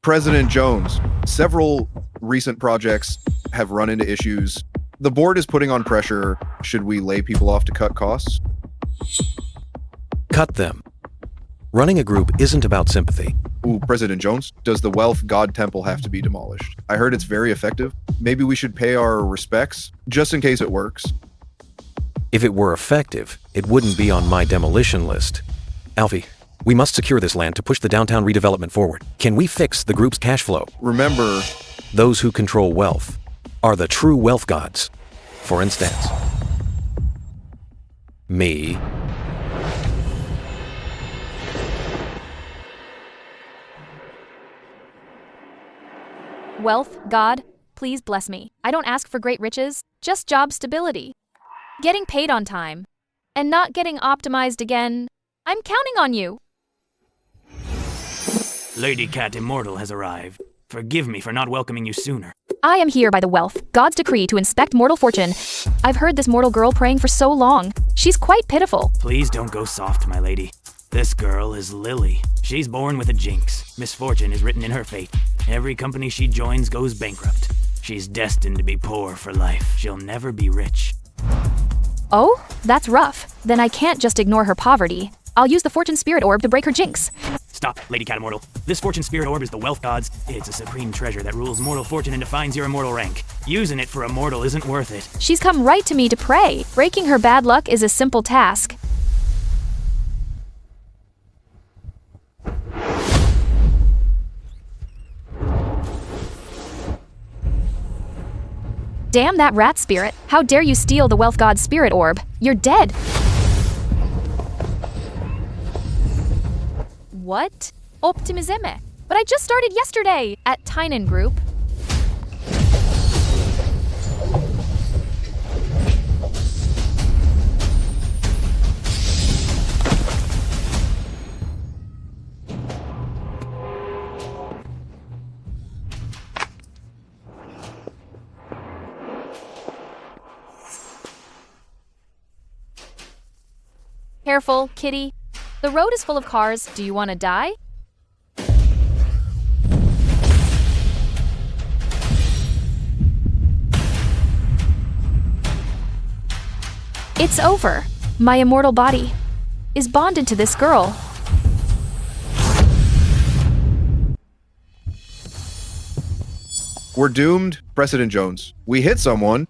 President Jones, several recent projects have run into issues. The board is putting on pressure. Should we lay people off to cut costs? Cut them. Running a group isn't about sympathy. Ooh, President Jones, does the Wealth God Temple have to be demolished? I heard it's very effective. Maybe we should pay our respects, just in case it works. If it were effective, it wouldn't be on my demolition list. Alfie, we must secure this land to push the downtown redevelopment forward. Can we fix the group's cash flow? Remember, Those who control wealth are the true wealth gods. For instance, me. Wealth, God, please bless me. I don't ask for great riches, just job stability. Getting paid on time. And not getting optimized again. I'm counting on you. Lady Cat Immortal has arrived. Forgive me for not welcoming you sooner. I am here by the Wealth, God's decree to inspect mortal fortune. I've heard this mortal girl praying for so long. She's quite pitiful. Please don't go soft, my lady. This girl is Lily. She's born with a jinx. Misfortune is written in her fate. Every company she joins goes bankrupt. She's destined to be poor for life. She'll never be rich. Oh, that's rough. Then I can't just ignore her poverty. I'll use the Fortune Spirit Orb to break her jinx. Stop, Lady Cat Immortal. This Fortune Spirit Orb is the Wealth God's. It's a supreme treasure that rules mortal fortune and defines your immortal rank. Using it for a mortal isn't worth it. She's come right to me to pray. Breaking her bad luck is a simple task. Damn that rat spirit. How dare you steal the Wealth God's Spirit Orb? You're dead. What? Optimisme. But I just started yesterday at Tynan Group. Careful, kitty. The road is full of cars. Do you want to die? It's over. My immortal body is bonded to this girl. we're doomed. President Jones, we hit someone.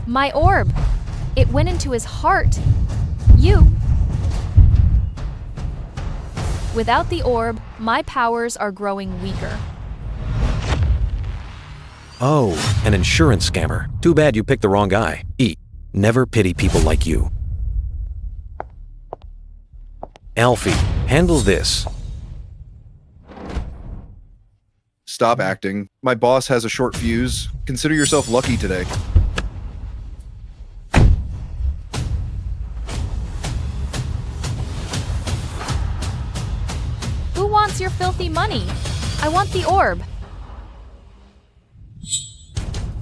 My orb. It went into his heart. You. Without the orb, my powers are growing weaker. Oh, an insurance scammer. Too bad you picked the wrong guy. Never pity people like you. Alfie, handle this. Stop acting. My boss has a short fuse. Consider yourself lucky today. Who wants your filthy money? I want the orb.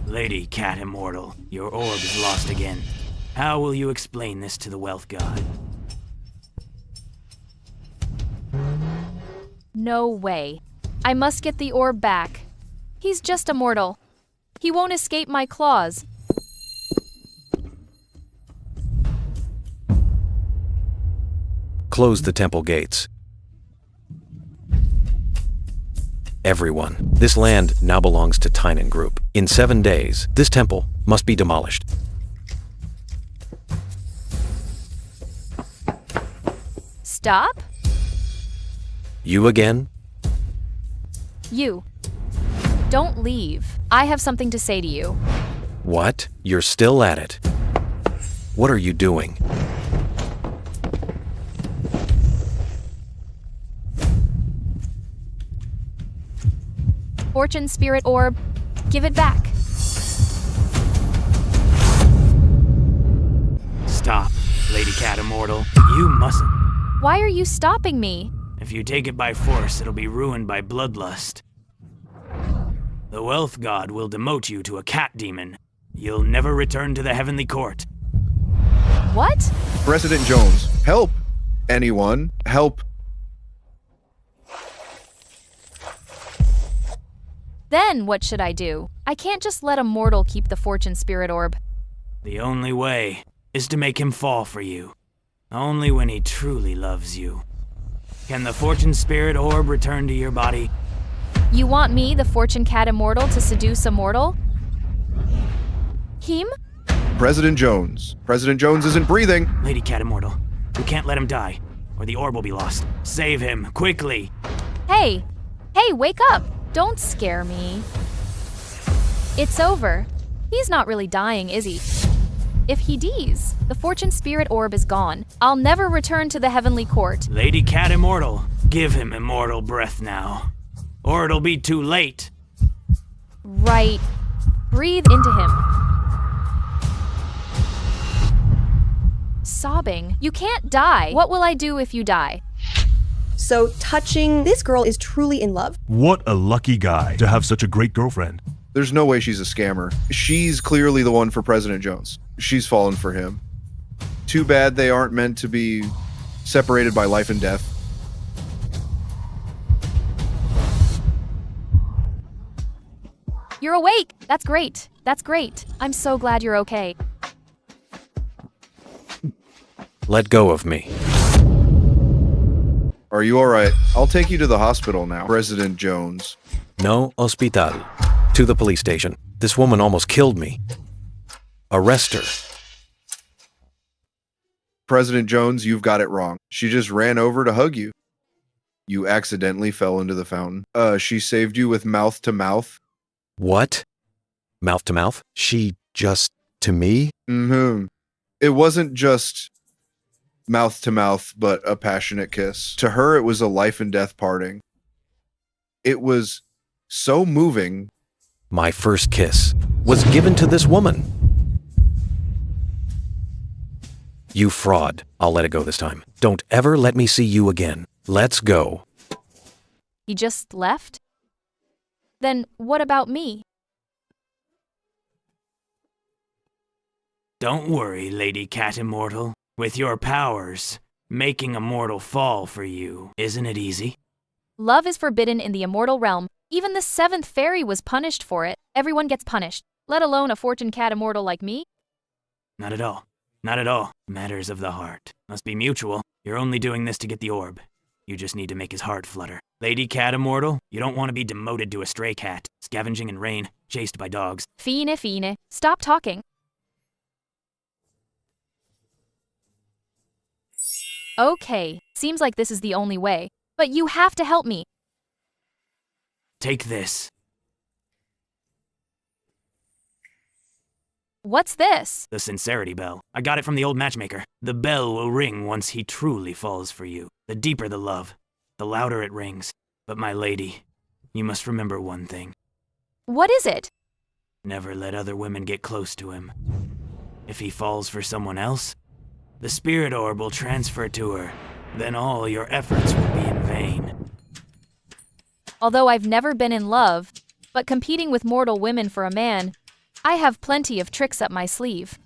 Lady Cat Immortal, your orb is lost again. How will you explain this to the Wealth God? No way. I must get the orb back. He's just a mortal. He won't escape my claws. Close the temple gates. Everyone, this land now belongs to Tynan Group. In 7 days, this temple must be demolished. Stop? You again? You. Don't leave. I have something to say to you. What? You're still at it. What are you doing? Fortune Spirit Orb, give it back. Stop, Lady Cat Immortal. You mustn't. Why are you stopping me? If you take it by force, it'll be ruined by bloodlust. The Wealth God will demote you to a cat demon. You'll never return to the heavenly court. What? President Jones, help! Anyone, help! Then what should I do? I can't just let a mortal keep the fortune spirit orb. The only way is to make him fall for you. Only when he truly loves you. Can the fortune spirit orb return to your body? You want me, the fortune cat immortal, to seduce a mortal? Him? President Jones. President Jones isn't breathing. Lady Cat Immortal, we can't let him die, or the orb will be lost. Save him, quickly! Hey! Hey, wake up! Don't scare me. It's over. He's not really dying, is he? If he dies, the fortune spirit orb is gone. I'll never return to the heavenly court. Lady Cat Immortal, give him immortal breath now, or it'll be too late. Right. Breathe into him. Sobbing. You can't die. What will I do if you die? So touching, this girl is truly in love. What a lucky guy to have such a great girlfriend. There's no way she's a scammer. She's clearly the one for President Jones. She's fallen for him. Too bad they aren't meant to be separated by life and death. You're awake. That's great. That's great. I'm so glad you're okay. Let go of me. Are you alright? I'll take you to the hospital now, President Jones. No hospital. To the police station. This woman almost killed me. Arrest her. President Jones, you've got it wrong. She just ran over to hug you. You accidentally fell into the fountain. She saved you with mouth to mouth. What? Mouth to mouth? She just to me? Mm-hmm. It wasn't just mouth to mouth, but a passionate kiss. To her, it was a life and death parting. It was so moving. My first kiss was given to this woman. You fraud. I'll let it go this time. Don't ever let me see you again. Let's go. He just left? Then what about me? Don't worry, Lady Cat Immortal. With your powers, making a mortal fall for you, isn't it easy? Love is forbidden in the immortal realm. Even the seventh fairy was punished for it. Everyone gets punished, let alone a fortune cat immortal like me. Not at all. Not at all. Matters of the heart. Must be mutual. You're only doing this to get the orb. You just need to make his heart flutter. Lady Cat Immortal, you don't want to be demoted to a stray cat, scavenging in rain, chased by dogs. Fine, fine. Stop talking. Okay, seems like this is the only way. But you have to help me. Take this. What's this? The sincerity bell. I got it from the old matchmaker. The bell will ring once he truly falls for you. The deeper the love, the louder it rings. But my lady, you must remember one thing. What is it? Never let other women get close to him. If he falls for someone else, the spirit orb will transfer to her. Then all your efforts will be in vain. Although I've never been in love, but competing with mortal women for a man, I have plenty of tricks up my sleeve.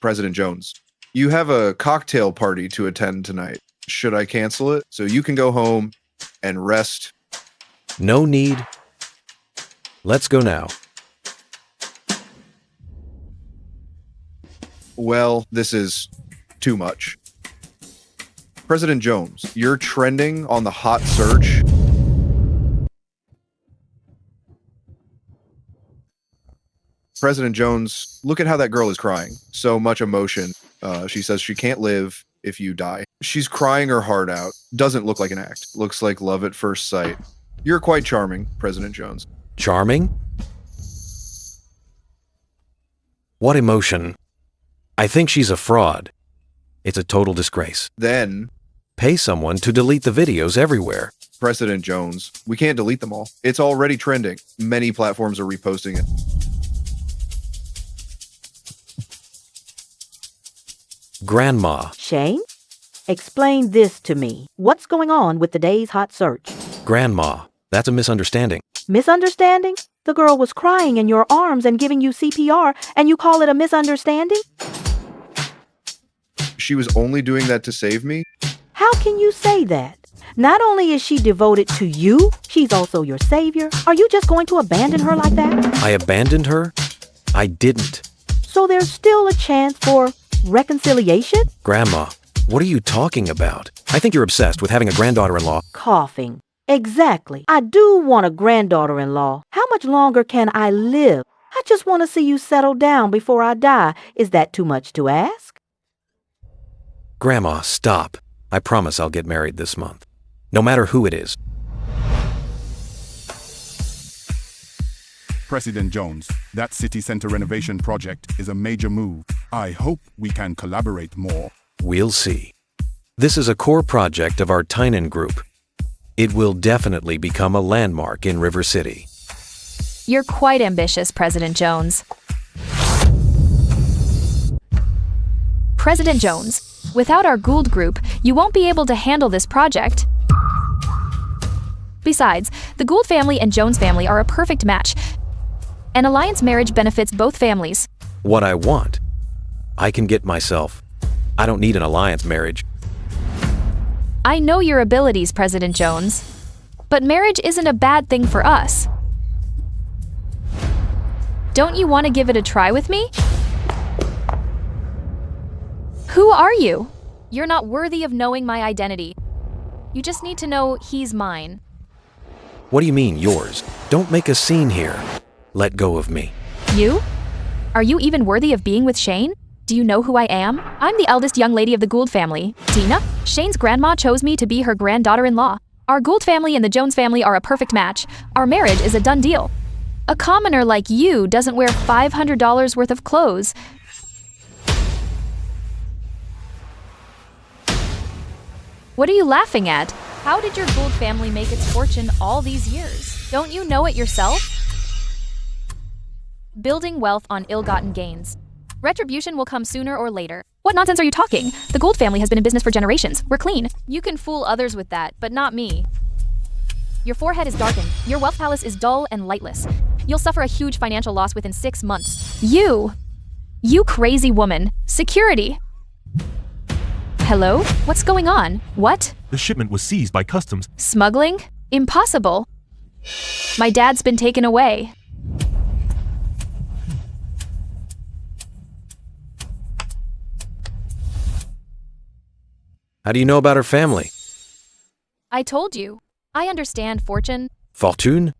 President Jones, you have a cocktail party to attend tonight. Should I cancel it so you can go home and rest? No need. Let's go now. Well, this is too much. President Jones, you're trending on the hot search. President Jones, look at how that girl is crying. So much emotion. She says she can't live if you die. She's crying her heart out. Doesn't look like an act. Looks like love at first sight. You're quite charming, President Jones. Charming? What emotion? I think she's a fraud. It's a total disgrace. Then, Pay someone to delete the videos everywhere. President Jones, we can't delete them all. It's already trending. Many platforms are reposting it. Grandma. Shane? Explain this to me. What's going on with the day's hot search? Grandma. That's a misunderstanding. Misunderstanding? The girl was crying in your arms and giving you CPR, and you call it a misunderstanding? She was only doing that to save me. How can you say that? Not only is she devoted to you, she's also your savior. Are you just going to abandon her like that? I abandoned her? I didn't. So there's still a chance for reconciliation? Grandma, what are you talking about? I think you're obsessed with having a granddaughter-in-law. Coughing. Exactly. I do want a granddaughter-in-law. How much longer can I live? I just want to see you settle down before I die. Is that too much to ask? Grandma, stop. I promise I'll get married this month. No matter who it is. President Jones, that city center renovation project is a major move. I hope we can collaborate more. We'll see. This is a core project of our Tynan group. It will definitely become a landmark in River City. You're quite ambitious, President Jones. President Jones, without our Gould group, you won't be able to handle this project. Besides, the Gould family and Jones family are a perfect match. An alliance marriage benefits both families. What I want, I can get myself. I don't need an alliance marriage. I know your abilities, President Jones, but marriage isn't a bad thing for us. Don't you want to give it a try with me? Who are you? You're not worthy of knowing my identity. You just need to know he's mine. What do you mean, yours? Don't make a scene here. Let go of me. You? Are you even worthy of being with Shane? Do you know who I am? I'm the eldest young lady of the Gould family, Tina. Shane's grandma chose me to be her granddaughter-in-law. Our Gould family and the Jones family are a perfect match. Our marriage is a done deal. A commoner like you doesn't wear $500 worth of clothes. What are you laughing at? How did your Gould family make its fortune all these years? Don't you know it yourself? Building wealth on ill-gotten gains. Retribution will come sooner or later. What nonsense are you talking? The Gould family has been in business for generations. We're clean. You can fool others with that, but not me. Your forehead is darkened. Your wealth palace is dull and lightless. You'll suffer a huge financial loss within 6 months. You crazy woman. Security. Hello? What's going on? What? The shipment was seized by customs. Smuggling? Impossible. My dad's been taken away. How do you know about her family? I told you. I understand fortune. Fortune?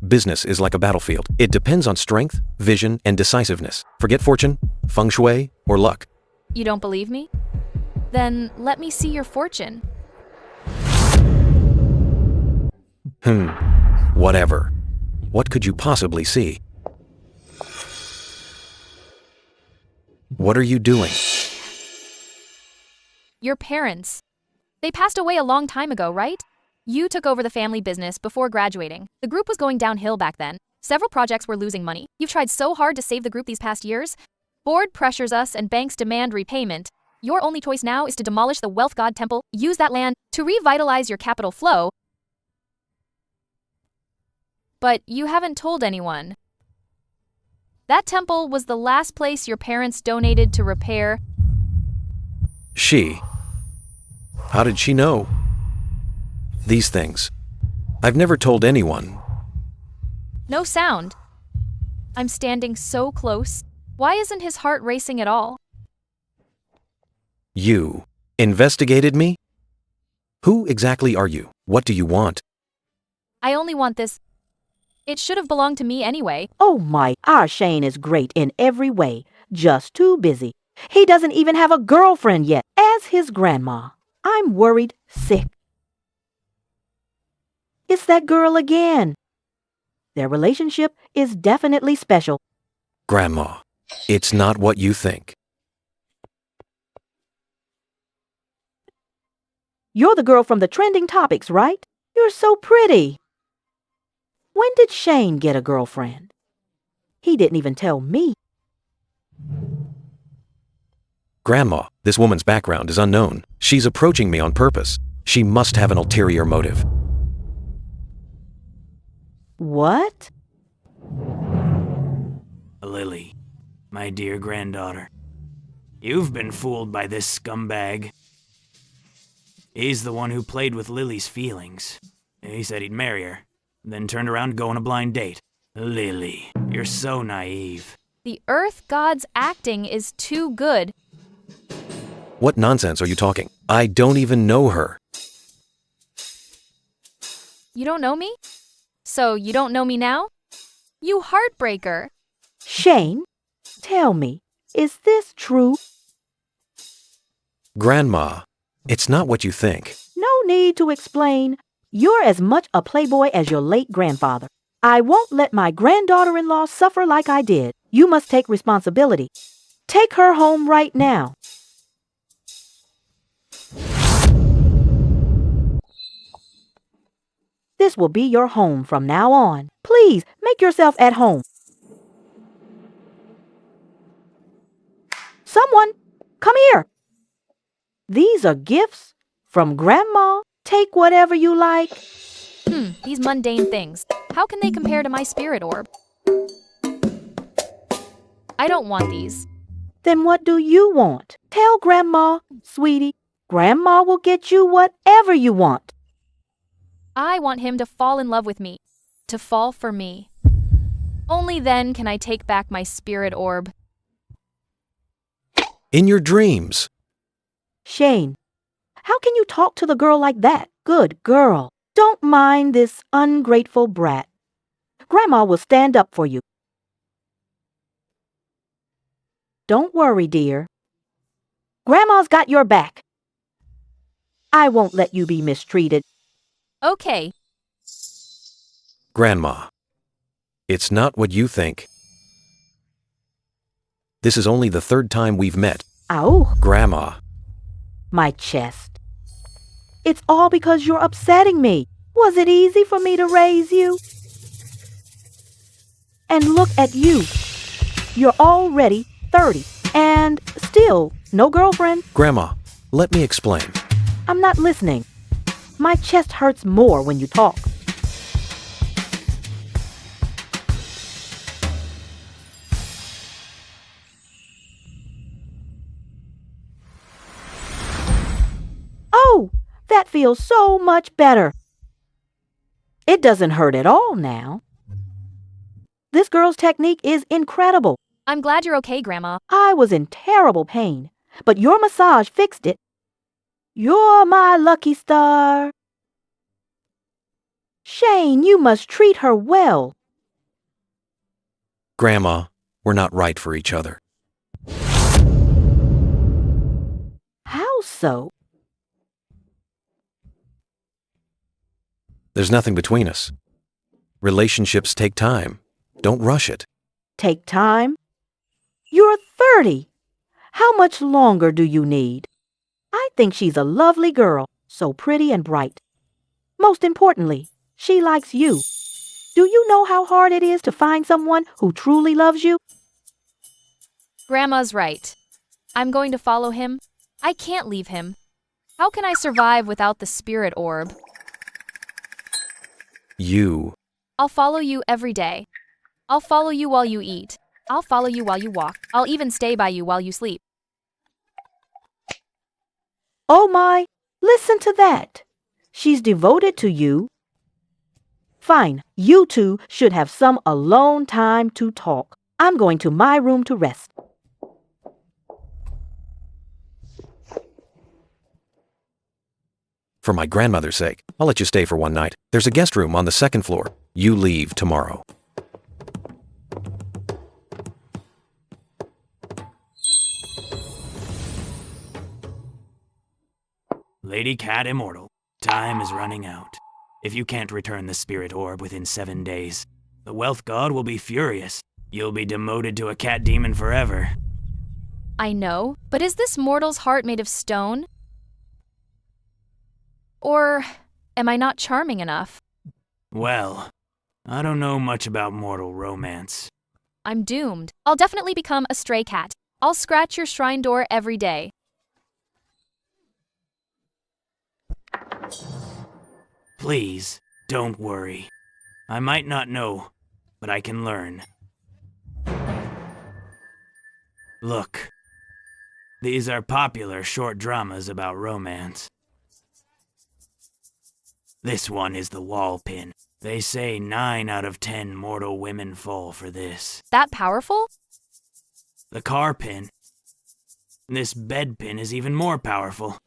Business is like a battlefield. It depends on strength, vision, and decisiveness. Forget fortune, feng shui, or luck. You don't believe me? Then let me see your fortune. Whatever. What could you possibly see? What are you doing? Your parents. They passed away a long time ago, right? You took over the family business before graduating. The group was going downhill back then. Several projects were losing money. You've tried so hard to save the group these past years. Board pressures us and banks demand repayment. Your only choice now is to demolish the Wealth God Temple, use that land to revitalize your capital flow. But you haven't told anyone. That temple was the last place your parents donated to repair. How did she know? These things. I've never told anyone. No sound. I'm standing so close. Why isn't his heart racing at all? You investigated me? Who exactly are you? What do you want? I only want this. It should have belonged to me anyway. Oh my, our Shane is great in every way. Just too busy. He doesn't even have a girlfriend yet, as his grandma. I'm worried sick. It's that girl again. Their relationship is definitely special. Grandma, it's not what you think. You're the girl from the trending topics, right? You're so pretty. When did Shane get a girlfriend? He didn't even tell me. Grandma, this woman's background is unknown. She's approaching me on purpose. She must have an ulterior motive. What? Lily, my dear granddaughter. You've been fooled by this scumbag. He's the one who played with Lily's feelings. He said he'd marry her, then turned around to go on a blind date. Lily, you're so naive. The Earth God's acting is too good. What nonsense are you talking? I don't even know her. You don't know me? So you don't know me now? You heartbreaker. Shane, tell me, is this true? Grandma, it's not what you think. No need to explain. You're as much a playboy as your late grandfather. I won't let my granddaughter-in-law suffer like I did. You must take responsibility. Take her home right now. This will be your home from now on. Please, make yourself at home. Someone, come here. These are gifts from Grandma. Take whatever you like. These mundane things. How can they compare to my spirit orb? I don't want these. Then what do you want? Tell Grandma, sweetie. Grandma will get you whatever you want. I want him to fall in love with me, to fall for me. Only then can I take back my spirit orb. In your dreams. Shane, how can you talk to the girl like that? Good girl. Don't mind this ungrateful brat. Grandma will stand up for you. Don't worry, dear. Grandma's got your back. I won't let you be mistreated. Okay. Grandma, it's not what you think. This is only the third time we've met. Ow, Grandma, my chest. It's all because you're upsetting me. Was it easy for me to raise you? And look at you. You're already 30 and still no girlfriend. Grandma, let me explain. I'm not listening. My chest hurts more when you talk. Oh, that feels so much better. It doesn't hurt at all now. This girl's technique is incredible. I'm glad you're okay, Grandma. I was in terrible pain, but your massage fixed it. You're my lucky star. Shane, you must treat her well. Grandma, we're not right for each other. How so? There's nothing between us. Relationships take time. Don't rush it. Take time? You're 30. How much longer do you need? I think she's a lovely girl, so pretty and bright. Most importantly, she likes you. Do you know how hard it is to find someone who truly loves you? Grandma's right. I'm going to follow him. I can't leave him. How can I survive without the spirit orb? I'll follow you every day. I'll follow you while you eat. I'll follow you while you walk. I'll even stay by you while you sleep. Oh my, listen to that. She's devoted to you. Fine, you two should have some alone time to talk. I'm going to my room to rest. For my grandmother's sake, I'll let you stay for one night. There's a guest room on the second floor. You leave tomorrow. Lady Cat Immortal, time is running out. If you can't return the spirit orb within 7 days, the wealth god will be furious. You'll be demoted to a cat demon forever. I know, but is this mortal's heart made of stone? Or am I not charming enough? Well, I don't know much about mortal romance. I'm doomed. I'll definitely become a stray cat. I'll scratch your shrine door every day. Please, don't worry. I might not know, but I can learn. Look, These are popular short dramas about romance. This one is the wall pin. They say 9 out of 10 mortal women fall for this. That powerful? The car pin. This bed pin is even more powerful.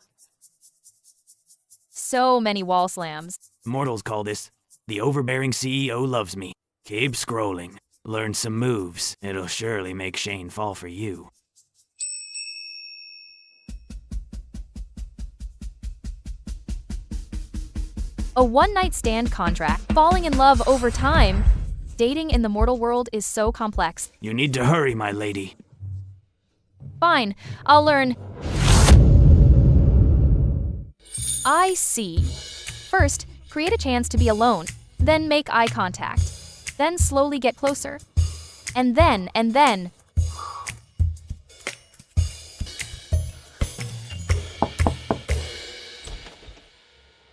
So many wall slams. Mortals call this, the overbearing CEO loves me. Keep scrolling. Learn some moves. It'll surely make Shane fall for you. A one-night stand contract. Falling in love over time. Dating in the mortal world is so complex. You need to hurry, my lady. Fine, I'll learn. I see. First, create a chance to be alone. Then make eye contact. Then slowly get closer. And then.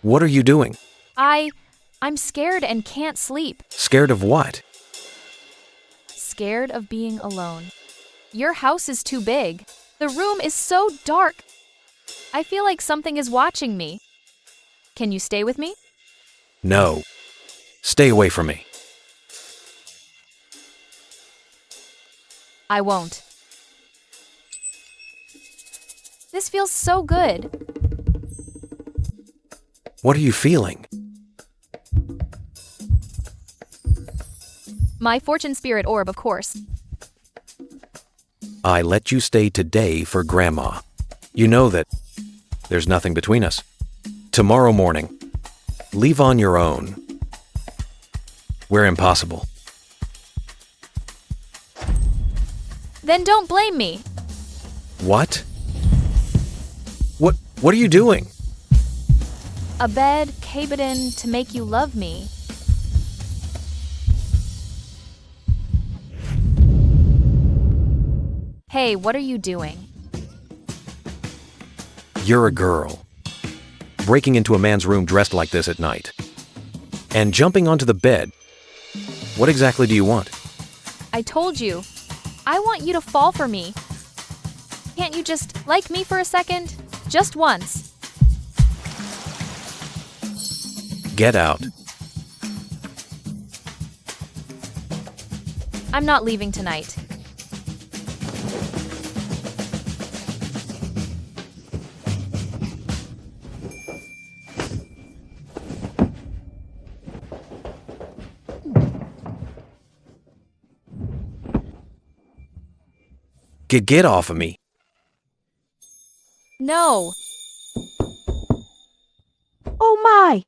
What are you doing? I'm scared and can't sleep. Scared of what? Scared of being alone. Your house is too big. The room is so dark. I feel like something is watching me. Can you stay with me? No. Stay away from me. I won't. This feels so good. What are you feeling? My fortune spirit orb, of course. I let you stay today for Grandma. You know that there's nothing between us. Tomorrow morning, leave on your own. We're impossible. Then don't blame me. What? What are you doing? A bed cabinet to make you love me. Hey, what are you doing? You're a girl. Breaking into a man's room dressed like this at night. And jumping onto the bed. What exactly do you want? I told you. I want you to fall for me. Can't you just like me for a second? Just once. Get out. I'm not leaving tonight. Get off of me. No. Oh my!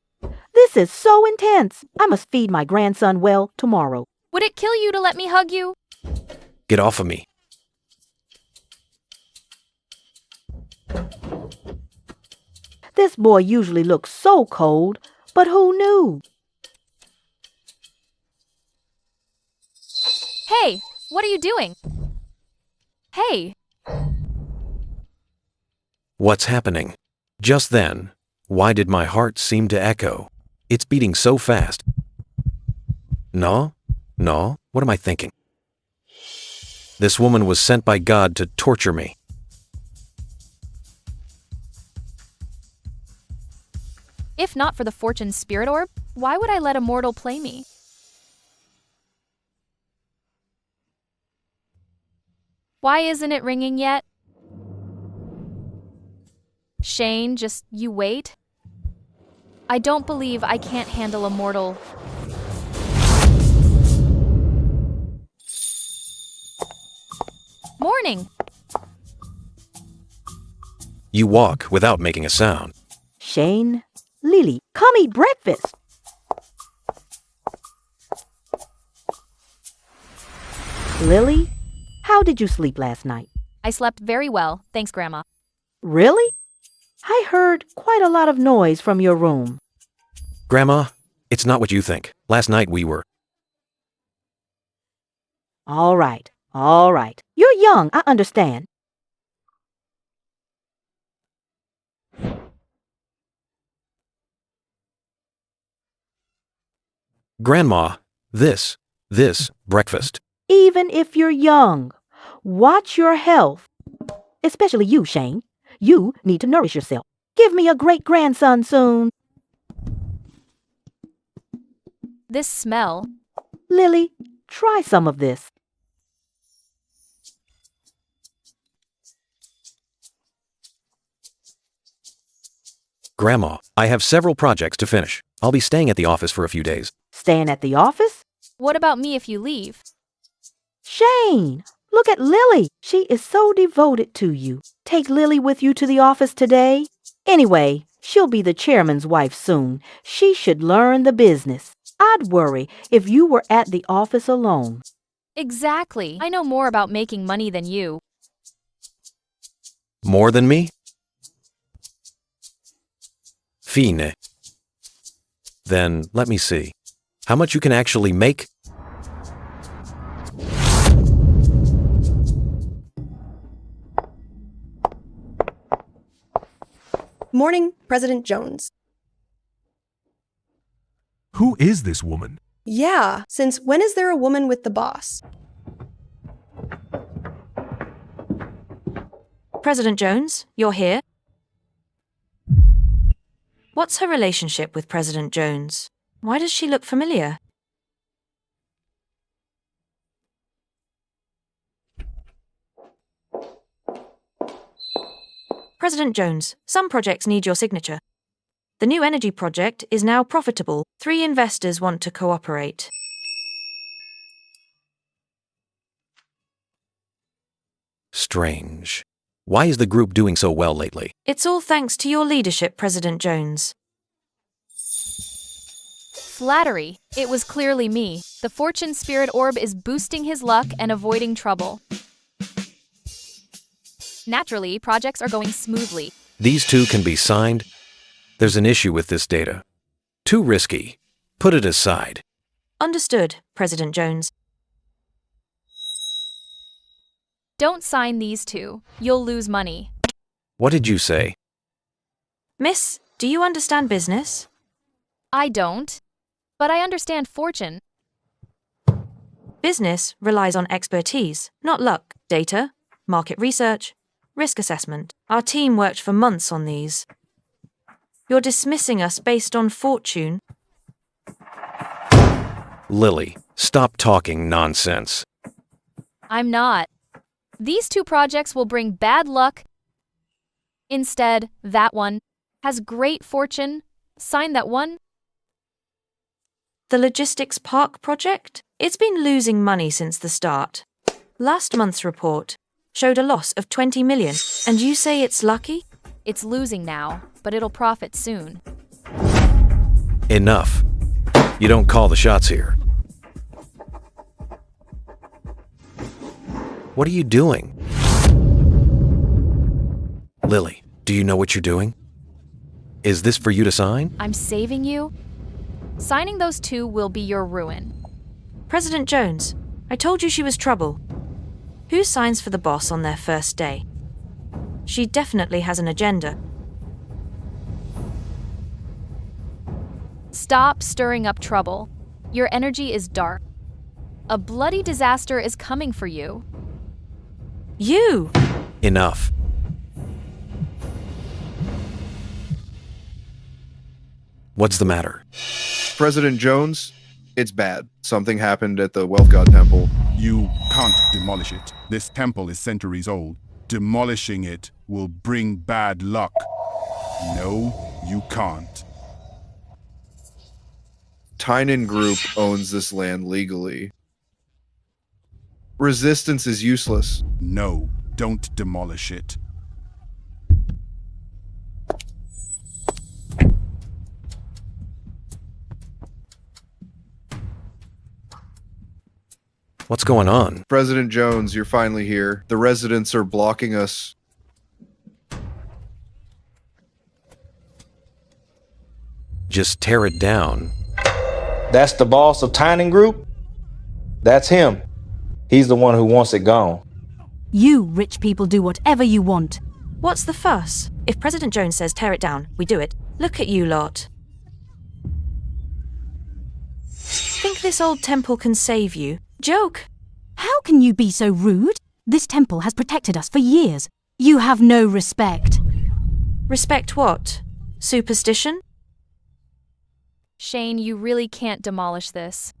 This is so intense. I must feed my grandson well tomorrow. Would it kill you to let me hug you? Get off of me. This boy usually looks so cold, but who knew? Hey, what are you doing? Hey, What's happening? Just then, why did my heart seem to echo? It's beating so fast. No, what am I thinking? This woman was sent by God to torture me. if not for the fortune spirit orb, why would I let a mortal play me? Why isn't it ringing yet? Shane, just you wait. I don't believe I can't handle a mortal. Morning. You walk without making a sound. Shane, Lily, come eat breakfast. Lily, how did you sleep last night? I slept very well, thanks, Grandma. Really? I heard quite a lot of noise from your room. Grandma, it's not what you think. Last night we were... All right. You're young, I understand. Grandma, this breakfast. Even if you're young, watch your health. Especially you, Shane. You need to nourish yourself. Give me a great-grandson soon. This smell. Lily, try some of this. Grandma, I have several projects to finish. I'll be staying at the office for a few days. Staying at the office? What about me if you leave? Shane, look at Lily. She is so devoted to you. Take Lily with you to the office today. Anyway, she'll be the chairman's wife soon. She should learn the business. I'd worry if you were at the office alone. Exactly. I know more about making money than you. More than me? Fine. Then let me see. How much you can actually make? Morning, President Jones. Who is this woman? Yeah, since when is there a woman with the boss? President Jones, you're here. What's her relationship with President Jones? Why does she look familiar? President Jones, some projects need your signature. The new energy project is now profitable. 3 investors want to cooperate. Strange. Why is the group doing so well lately? It's all thanks to your leadership, President Jones. Flattery. It was clearly me. The fortune spirit orb is boosting his luck and avoiding trouble. Naturally, projects are going smoothly. These 2 can be signed. There's an issue with this data. Too risky. Put it aside. Understood, President Jones. Don't sign these 2. You'll lose money. What did you say? Miss, do you understand business? I don't. But I understand fortune. Business relies on expertise, not luck. Data, market research, risk assessment. Our team worked for months on these. You're dismissing us based on fortune. Lily, stop talking nonsense. I'm not. These 2 projects will bring bad luck. Instead, that one has great fortune. Sign that one. The Logistics Park project? It's been losing money since the start. Last month's report showed a loss of 20 million, and you say it's lucky? It's losing now, but it'll profit soon. Enough. You don't call the shots here. What are you doing? Lily, do you know what you're doing? Is this for you to sign? I'm saving you. Signing those 2 will be your ruin. President Jones, I told you she was trouble. Who signs for the boss on their first day? She definitely has an agenda. Stop stirring up trouble. Your energy is dark. A bloody disaster is coming for you. You! Enough. What's the matter? President Jones, it's bad. Something happened at the Wealth God Temple. You can't demolish it. This temple is centuries old. Demolishing it will bring bad luck. No, you can't. Tynan Group owns this land legally. Resistance is useless. No, don't demolish it. What's going on? President Jones, you're finally here. The residents are blocking us. Just tear it down. That's the boss of Tynan Group? That's him. He's the one who wants it gone. You rich people do whatever you want. What's the fuss? If President Jones says tear it down, we do it. Look at you lot. Think this old temple can save you? Joke. How can you be so rude? This temple has protected us for years. You have no respect. Respect what? Superstition? Shane, you really can't demolish this.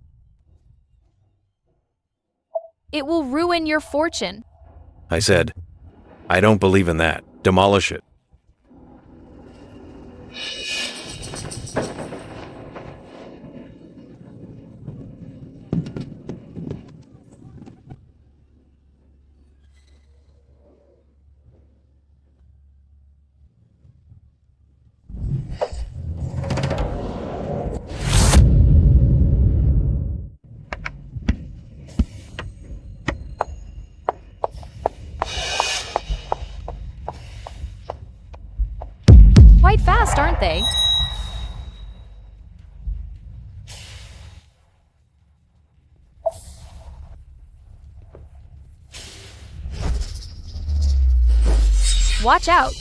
It will ruin your fortune. I said, I don't believe in that. Demolish it. Quite fast, aren't they? Watch out.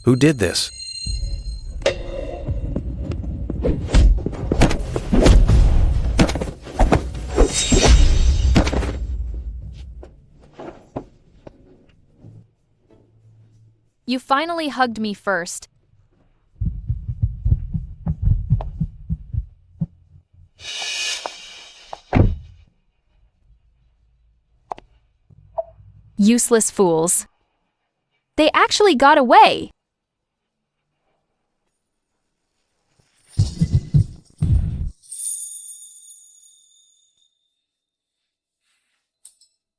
Who did this? You finally hugged me first. Useless fools. They actually got away.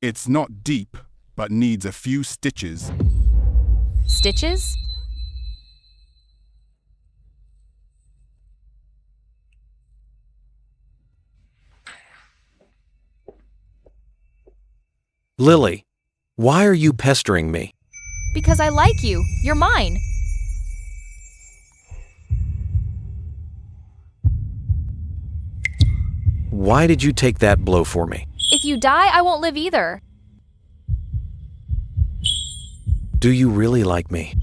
It's not deep, but needs a few stitches. Stitches? Lily, why are you pestering me? Because I like you. You're mine. Why did you take that blow for me? If you die, I won't live either. Do you really like me?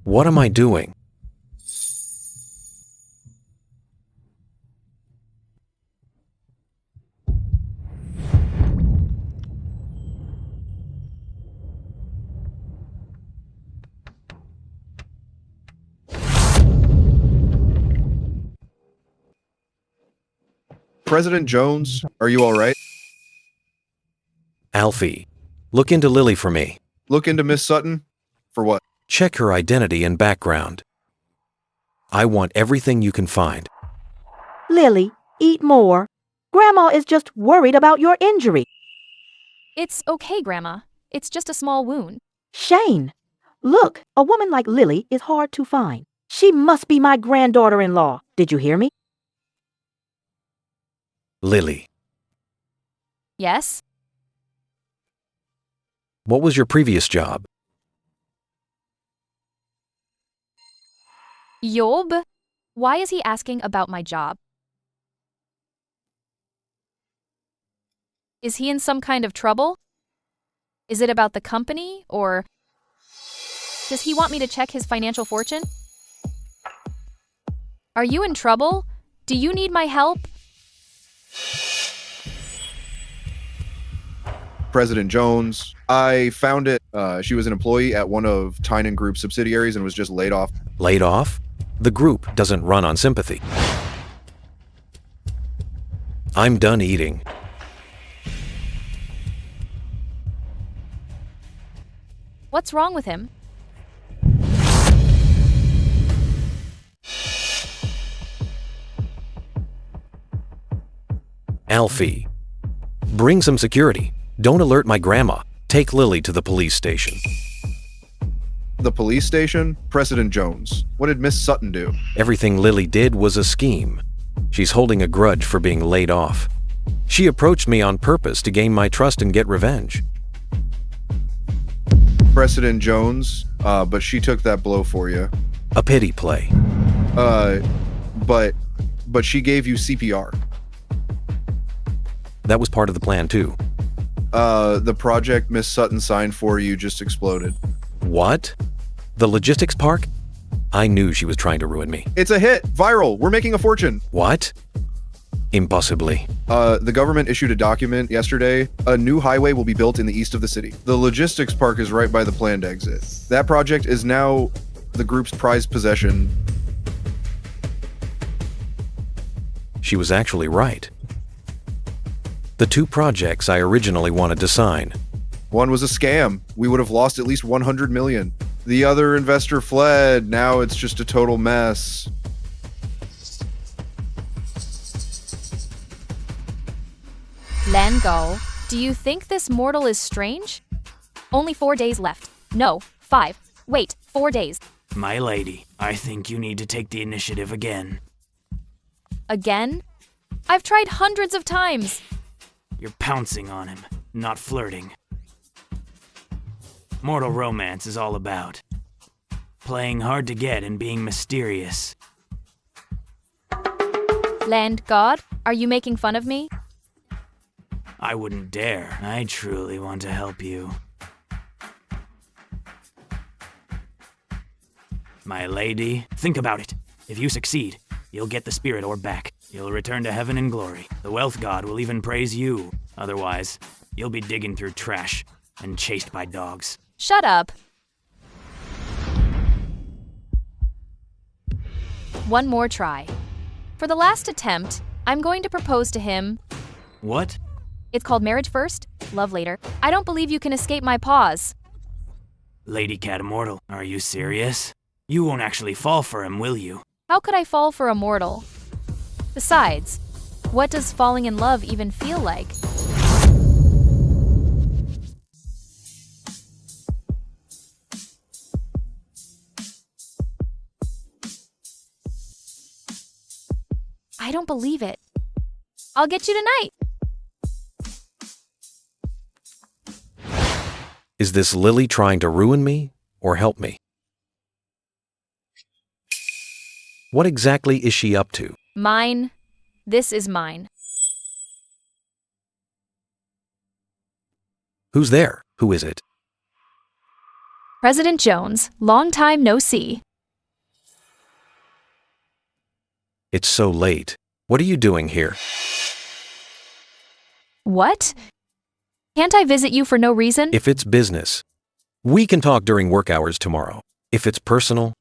What am I doing? President Jones, are you all right? Alfie, look into Lily for me. Look into Miss Sutton? For what? Check her identity and background. I want everything you can find. Lily, eat more. Grandma is just worried about your injury. It's okay, Grandma. It's just a small wound. Shane, look, a woman like Lily is hard to find. She must be my granddaughter-in-law. Did you hear me? Lily, Yes? what was your previous job? Yob? Why is he asking about my job? Is he in some kind of trouble? Is it about the company, or does he want me to check his financial fortune? Are you in trouble? Do you need my help? President Jones, I found it. She was an employee at one of Tynan Group's subsidiaries and was just laid off. Laid off? The group doesn't run on sympathy. I'm done eating. What's wrong with him? Alfie, bring some security. Don't alert my grandma. Take Lily to the police station. The police station? President Jones. What did Miss Sutton do? Everything Lily did was a scheme. She's holding a grudge for being laid off. She approached me on purpose to gain my trust and get revenge. President Jones, but she took that blow for you. A pity play. But she gave you CPR. That was part of the plan too. The project Miss Sutton signed for you just exploded. What? The logistics park? I knew she was trying to ruin me. It's a hit! Viral! We're making a fortune! What? Impossibly. The government issued a document yesterday. A new highway will be built in the east of the city. The logistics park is right by the planned exit. That project is now the group's prized possession. She was actually right. The two projects I originally wanted to sign. One was a scam. We would have lost at least 100 million. The other investor fled. Now it's just a total mess. Lango, do you think this mortal is strange? Only 4 days left. No, 5. Wait, 4 days. My lady, I think you need to take the initiative again. Again? I've tried hundreds of times. You're pouncing on him, not flirting. Mortal romance is all about playing hard to get and being mysterious. Land God, are you making fun of me? I wouldn't dare. I truly want to help you. My lady, think about it. If you succeed, you'll get the spirit orb back. You'll return to heaven in glory. The wealth god will even praise you. Otherwise, you'll be digging through trash and chased by dogs. Shut up. One more try. For the last attempt, I'm going to propose to him. What? It's called marriage first, love later. I don't believe you can escape my paws. Lady Cat Immortal, are you serious? You won't actually fall for him, will you? How could I fall for a mortal? Besides, what does falling in love even feel like? I don't believe it. I'll get you tonight. Is this Lily trying to ruin me or help me? What exactly is she up to? Mine. This is mine. Who's there? Who is it? President Jones, long time no see. It's so late. What are you doing here? What? Can't I visit you for no reason? If it's business, we can talk during work hours tomorrow. If it's personal,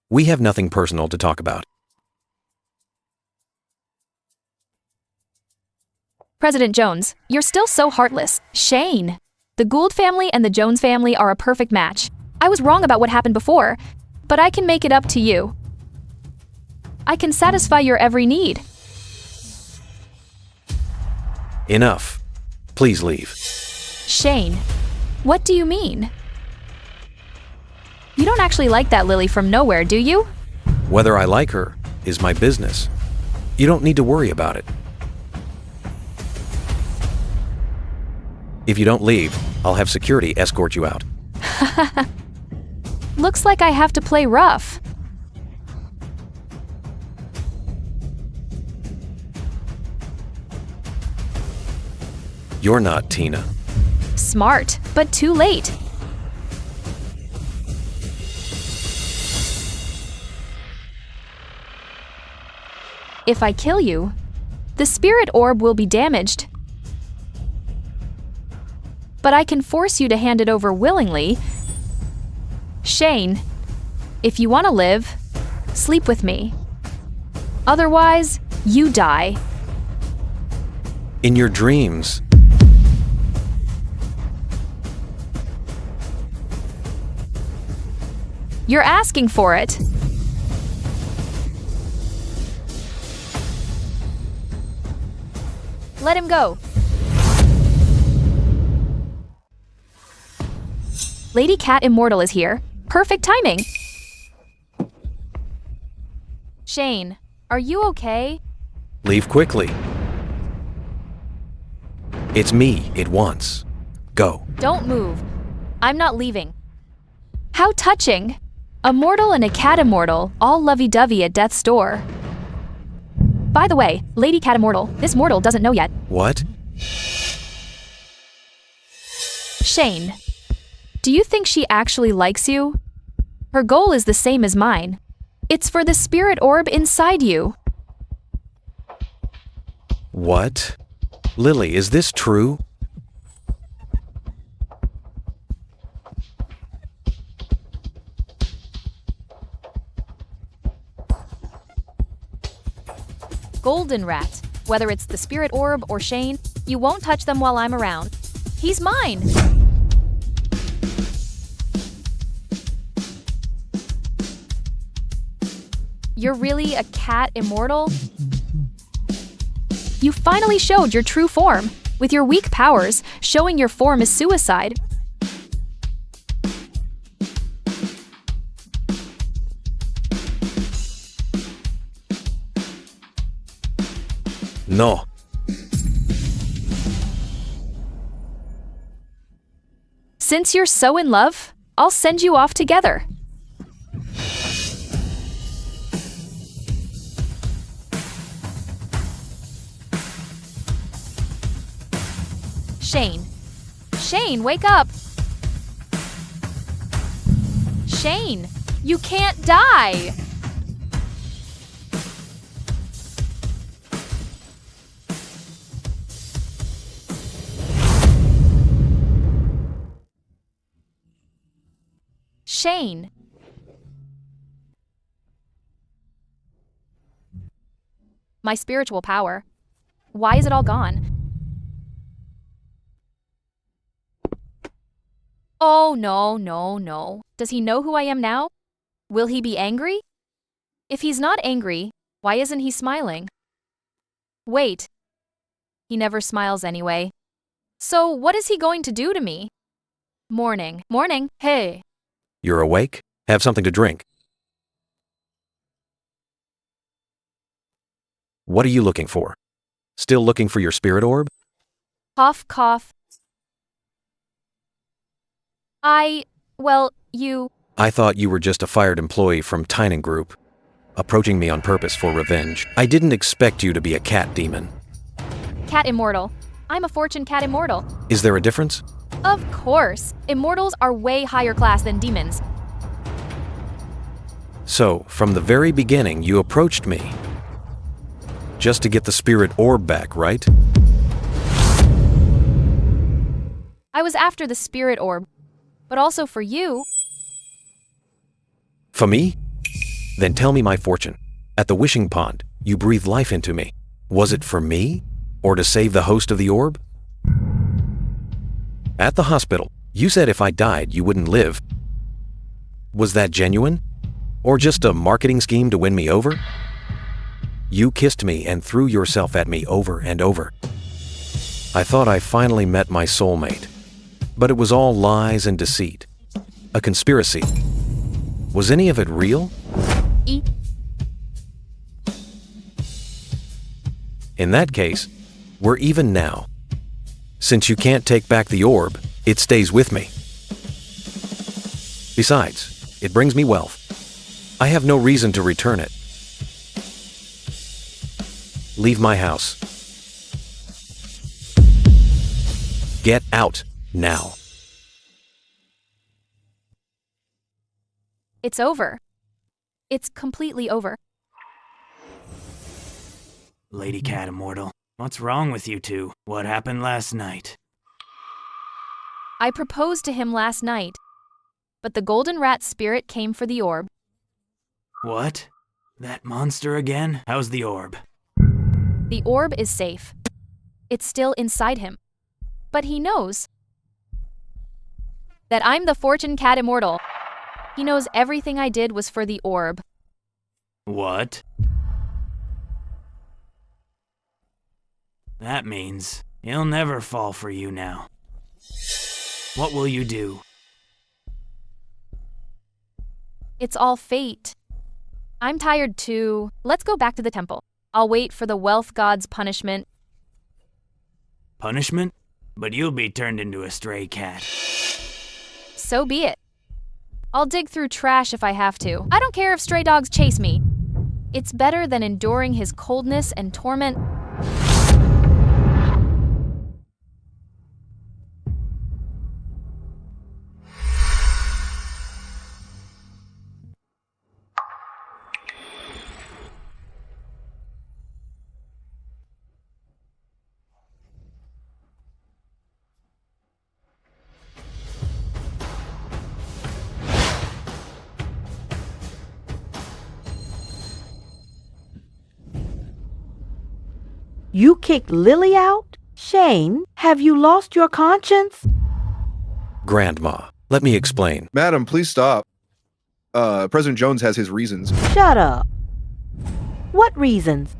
we have nothing personal to talk about. President Jones, you're still so heartless. Shane. The Gould family and the Jones family are a perfect match. I was wrong about what happened before, but I can make it up to you. I can satisfy your every need. Enough. Please leave. Shane, what do you mean? You don't actually like that Lily from nowhere, do you? Whether I like her is my business. You don't need to worry about it. If you don't leave, I'll have security escort you out. Looks like I have to play rough. You're not Tina. Smart, but too late. If I kill you, the spirit orb will be damaged. But I can force you to hand it over willingly. Shane, if you want to live, sleep with me. Otherwise, you die. In your dreams. You're asking for it. Let him go. Lady Cat Immortal is here. Perfect timing. Shane, are you okay? Leave quickly. It's me it wants. Go. Don't move. I'm not leaving. How touching. A mortal and a cat immortal, all lovey-dovey at death's door. By the way, Lady Cat Immortal, this mortal doesn't know yet. What? Shane, do you think she actually likes you? Her goal is the same as mine. It's for the spirit orb inside you. What? Lily, is this true? Golden Rat, whether it's the spirit orb or Shane, you won't touch them while I'm around. He's mine! You're really a cat immortal? You finally showed your true form. With your weak powers, showing your form is suicide. No. Since you're so in love, I'll send you off together. Shane. Shane, wake up! Shane, you can't die! Shane. My spiritual power. Why is it all gone? Oh, no. Does he know who I am now? Will he be angry? If he's not angry, why isn't he smiling? Wait. He never smiles anyway. So what is he going to do to me? Morning. Hey. You're awake? Have something to drink. What are you looking for? Still looking for your spirit orb? Cough. You... I thought you were just a fired employee from Tynan Group, approaching me on purpose for revenge. I didn't expect you to be a cat demon. Cat immortal. I'm a fortune cat immortal. Is there a difference? Of course. Immortals are way higher class than demons. So, from the very beginning, you approached me. Just to get the spirit orb back, right? I was after the spirit orb, but also for you. For me? Then tell me my fortune. At the wishing pond, you breathed life into me. Was it for me? Or to save the host of the orb? At the hospital, you said if I died, you wouldn't live. Was that genuine? Or just a marketing scheme to win me over? You kissed me and threw yourself at me over and over. I thought I finally met my soulmate. But it was all lies and deceit. A conspiracy. Was any of it real? In that case, we're even now. Since you can't take back the orb, it stays with me. Besides, it brings me wealth. I have no reason to return it. Leave my house. Get out now. It's over. It's completely over. Lady Cat Immortal, what's wrong with you two? What happened last night? I proposed to him last night, but the golden rat spirit came for the orb. What? That monster again? How's the orb? The orb is safe. It's still inside him. But he knows that I'm the Fortune Cat Immortal. He knows everything I did was for the orb. What? That means he'll never fall for you now. What will you do? It's all fate. I'm tired too. Let's go back to the temple. I'll wait for the wealth god's punishment. Punishment? But you'll be turned into a stray cat. So be it. I'll dig through trash if I have to. I don't care if stray dogs chase me. It's better than enduring his coldness and torment. You kicked Lily out? Shane, have you lost your conscience? Grandma, let me explain. Madam, please stop. President Jones has his reasons. Shut up. What reasons?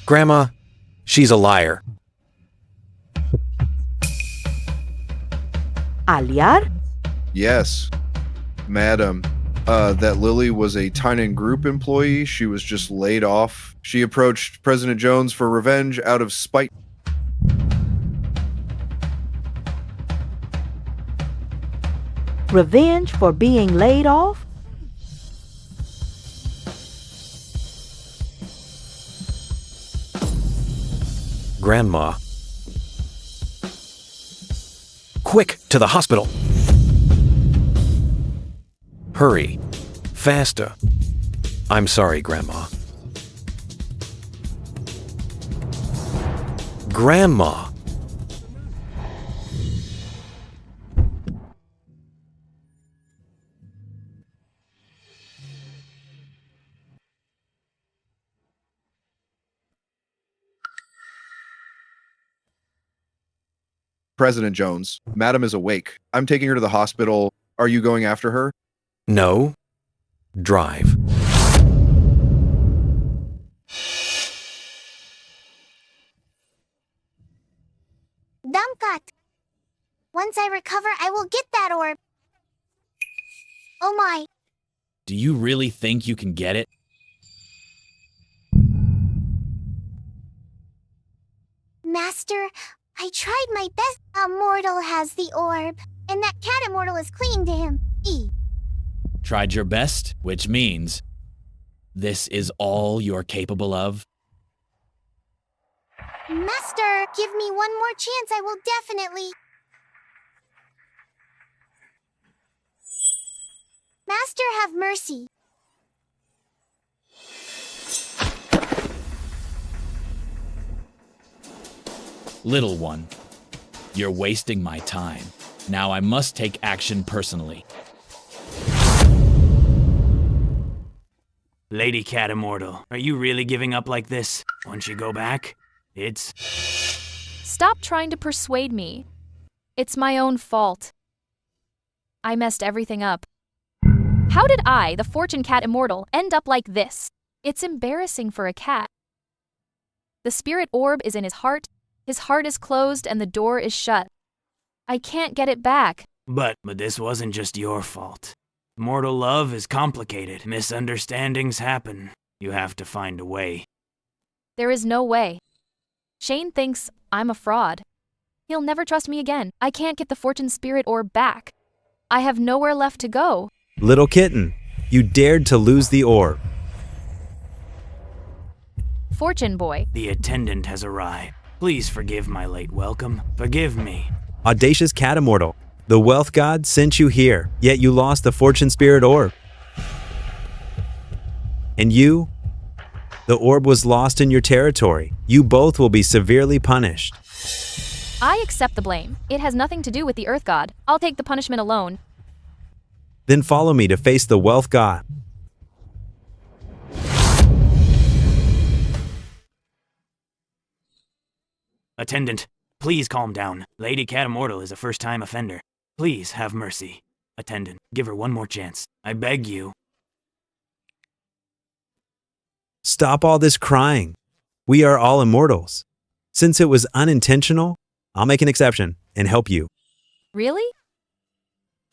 Grandma, she's a liar. ¿A liar? Yes, madam. That Lily was a Tynan Group employee. She was just laid off. She approached President Jones for revenge out of spite. Revenge for being laid off? Grandma. Quick, to the hospital. Hurry. Faster. I'm sorry, Grandma. Grandma. President Jones, Madam is awake. I'm taking her to the hospital. Are you going after her? No. Drive. Dump cut. Once I recover, I will get that orb. Oh my. Do you really think you can get it? Master, I tried my best. Immortal has the orb, and that cat Immortal is clinging to him. Tried your best, which means this is all you're capable of? Master, give me one more chance. I will definitely. Master, have mercy. Little one, you're wasting my time. Now I must take action personally. Lady Cat Immortal, are you really giving up like this? Once you go back, it's... Stop trying to persuade me. It's my own fault. I messed everything up. How did I, the Fortune Cat Immortal, end up like this? It's embarrassing for a cat. The spirit orb is in his heart heart is closed, and the door is shut. I can't get it back. But this wasn't just your fault. Mortal love is complicated. Misunderstandings happen. You have to find a way. There is no way. Shane thinks I'm a fraud. He'll never trust me again. I can't get the Fortune Spirit Orb back. I have nowhere left to go. Little kitten, you dared to lose the orb. Fortune Boy. The attendant has arrived. Please forgive my late welcome. Forgive me. Audacious Cat Immortal, the wealth god sent you here, yet you lost the Fortune Spirit Orb. And you? The orb was lost in your territory. You both will be severely punished. I accept the blame. It has nothing to do with the Earth God. I'll take the punishment alone. Then follow me to face the wealth god. Attendant, please calm down. Lady Cat Immortal is a first-time offender. Please have mercy. Attendant, give her one more chance. I beg you. Stop all this crying. We are all immortals. Since it was unintentional, I'll make an exception and help you. Really?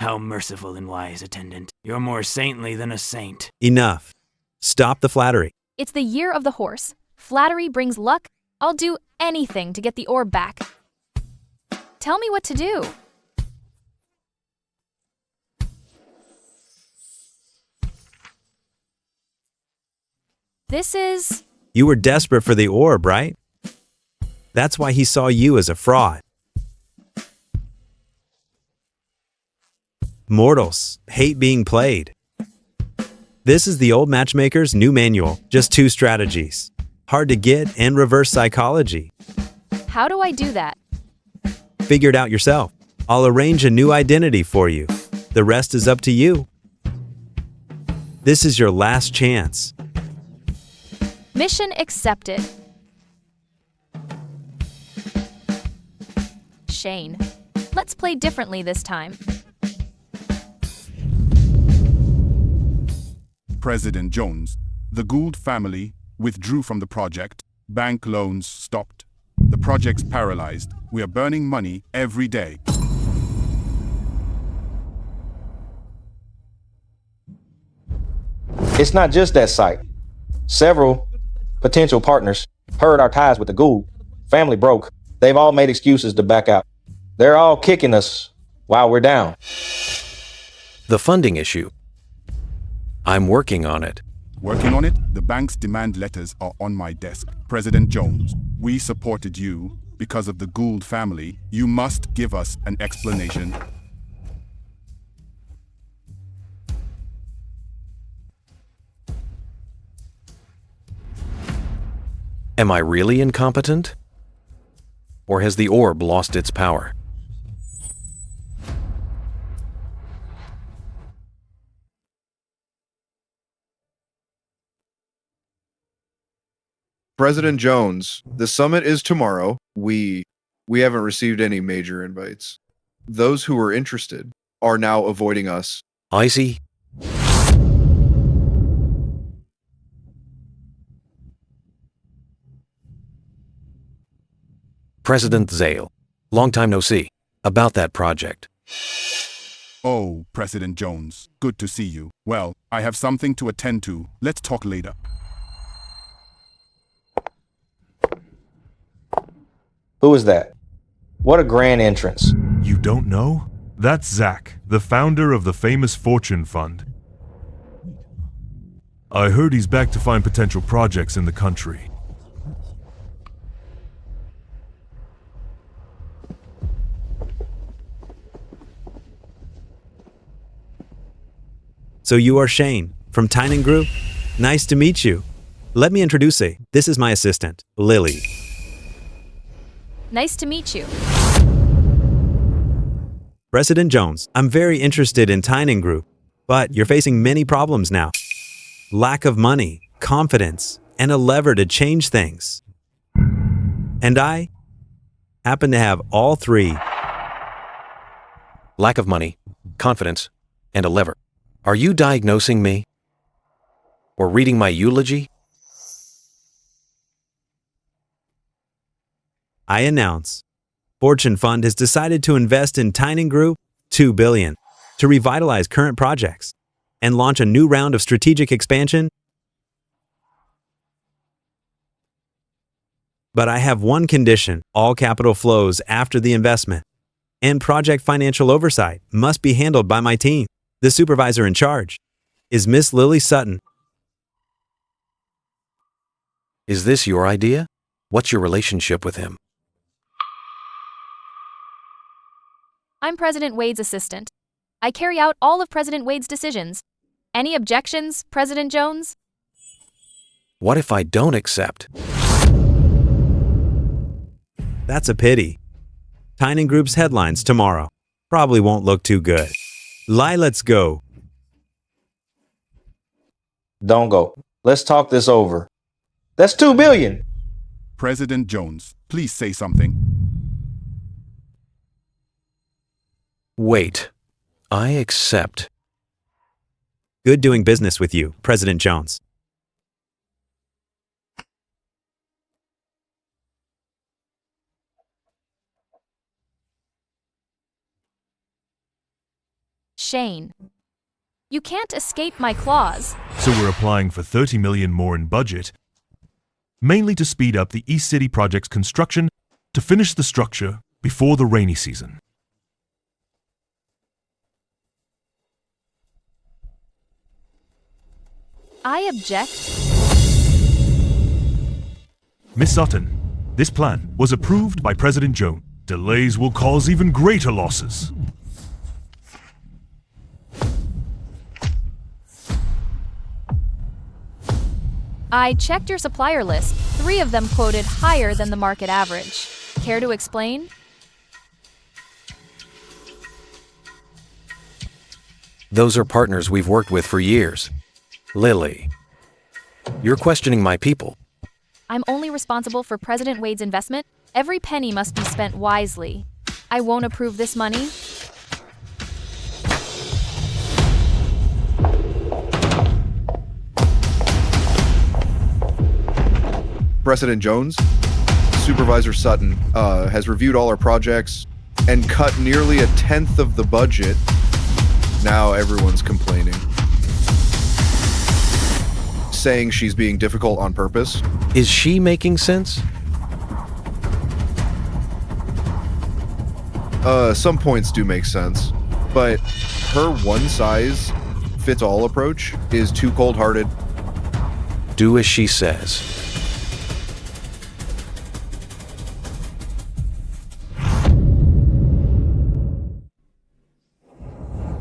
How merciful and wise, attendant. You're more saintly than a saint. Enough. Stop the flattery. It's the year of the horse. Flattery brings luck. I'll do anything to get the orb back. Tell me what to do. This is... You were desperate for the orb, right? That's why he saw you as a fraud. Mortals hate being played. This is the old matchmaker's new manual, just 2 strategies. Hard to get and reverse psychology. How do I do that? Figure it out yourself. I'll arrange a new identity for you. The rest is up to you. This is your last chance. Mission accepted. Shane, let's play differently this time. President Jones, the Gould family withdrew from the project. Bank loans stopped. The project's paralyzed. We are burning money every day. It's not just that site. Several potential partners heard our ties with the Gould. Family broke. They've all made excuses to back out. They're all kicking us while we're down. The funding issue. I'm working on it. Working on it? The bank's demand letters are on my desk. President Jones, we supported you because of the Gould family. You must give us an explanation. Am I really incompetent? Or has the orb lost its power? President Jones, the summit is tomorrow. We haven't received any major invites. Those who were interested are now avoiding us. Icy? President Zale, long time no see. About that project. Oh, President Jones, good to see you. Well, I have something to attend to. Let's talk later. Who is that? What a grand entrance. You don't know? That's Zach, the founder of the famous Fortune Fund. I heard he's back to find potential projects in the country. So you are Shane, from Tynan Group? Nice to meet you. Let me introduce you. This is my assistant, Lily. Nice to meet you. President Jones, I'm very interested in Tynan Group, but you're facing many problems now. Lack of money, confidence, and a lever to change things. And I happen to have all three. Lack of money, confidence, and a lever. Are you diagnosing me? Or reading my eulogy? I announce, Fortune Fund has decided to invest in Tynan Group $2 billion to revitalize current projects and launch a new round of strategic expansion. But I have one condition: all capital flows after the investment and project financial oversight must be handled by my team. The supervisor in charge is Miss Lily Sutton. Is this your idea? What's your relationship with him? I'm President Wade's assistant. I carry out all of President Wade's decisions. Any objections, President Jones? What if I don't accept? That's a pity. Tynan Group's headlines tomorrow probably won't look too good. Let's go. Don't go. Let's talk this over. That's $2 billion. President Jones, please say something. Wait. I accept. Good doing business with you, President Jones. Shane, you can't escape my claws. So we're applying for $30 million more in budget, mainly to speed up the East City project's construction to finish the structure before the rainy season. I object. Miss Sutton, this plan was approved by President Jones. Delays will cause even greater losses. I checked your supplier list. 3 of them quoted higher than the market average. Care to explain? Those are partners we've worked with for years. Lily, you're questioning my people. I'm only responsible for President Wade's investment. Every penny must be spent wisely. I won't approve this money. President Jones, Supervisor Sutton has reviewed all our projects and cut nearly 1/10 of the budget. Now everyone's complaining, saying she's being difficult on purpose. Is she making sense? Some points do make sense, but her one-size-fits-all approach is too cold-hearted. Do as she says.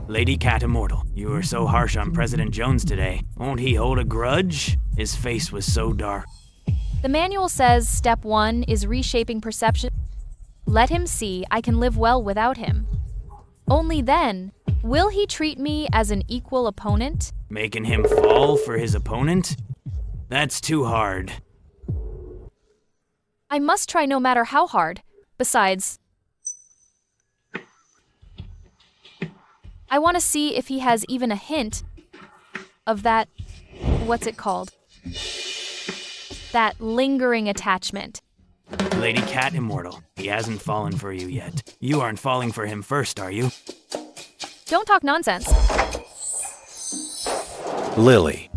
Lady Cat Immortal, you were so harsh on President Jones today. Won't he hold a grudge? His face was so dark. The manual says step 1 is reshaping perception. Let him see I can live well without him. Only then will he treat me as an equal opponent. Making him fall for his opponent? That's too hard. I must try no matter how hard. Besides, I want to see if he has even a hint of that, what's it called? That lingering attachment. Lady Cat Immortal, he hasn't fallen for you yet. You aren't falling for him first, are you? Don't talk nonsense. Lily.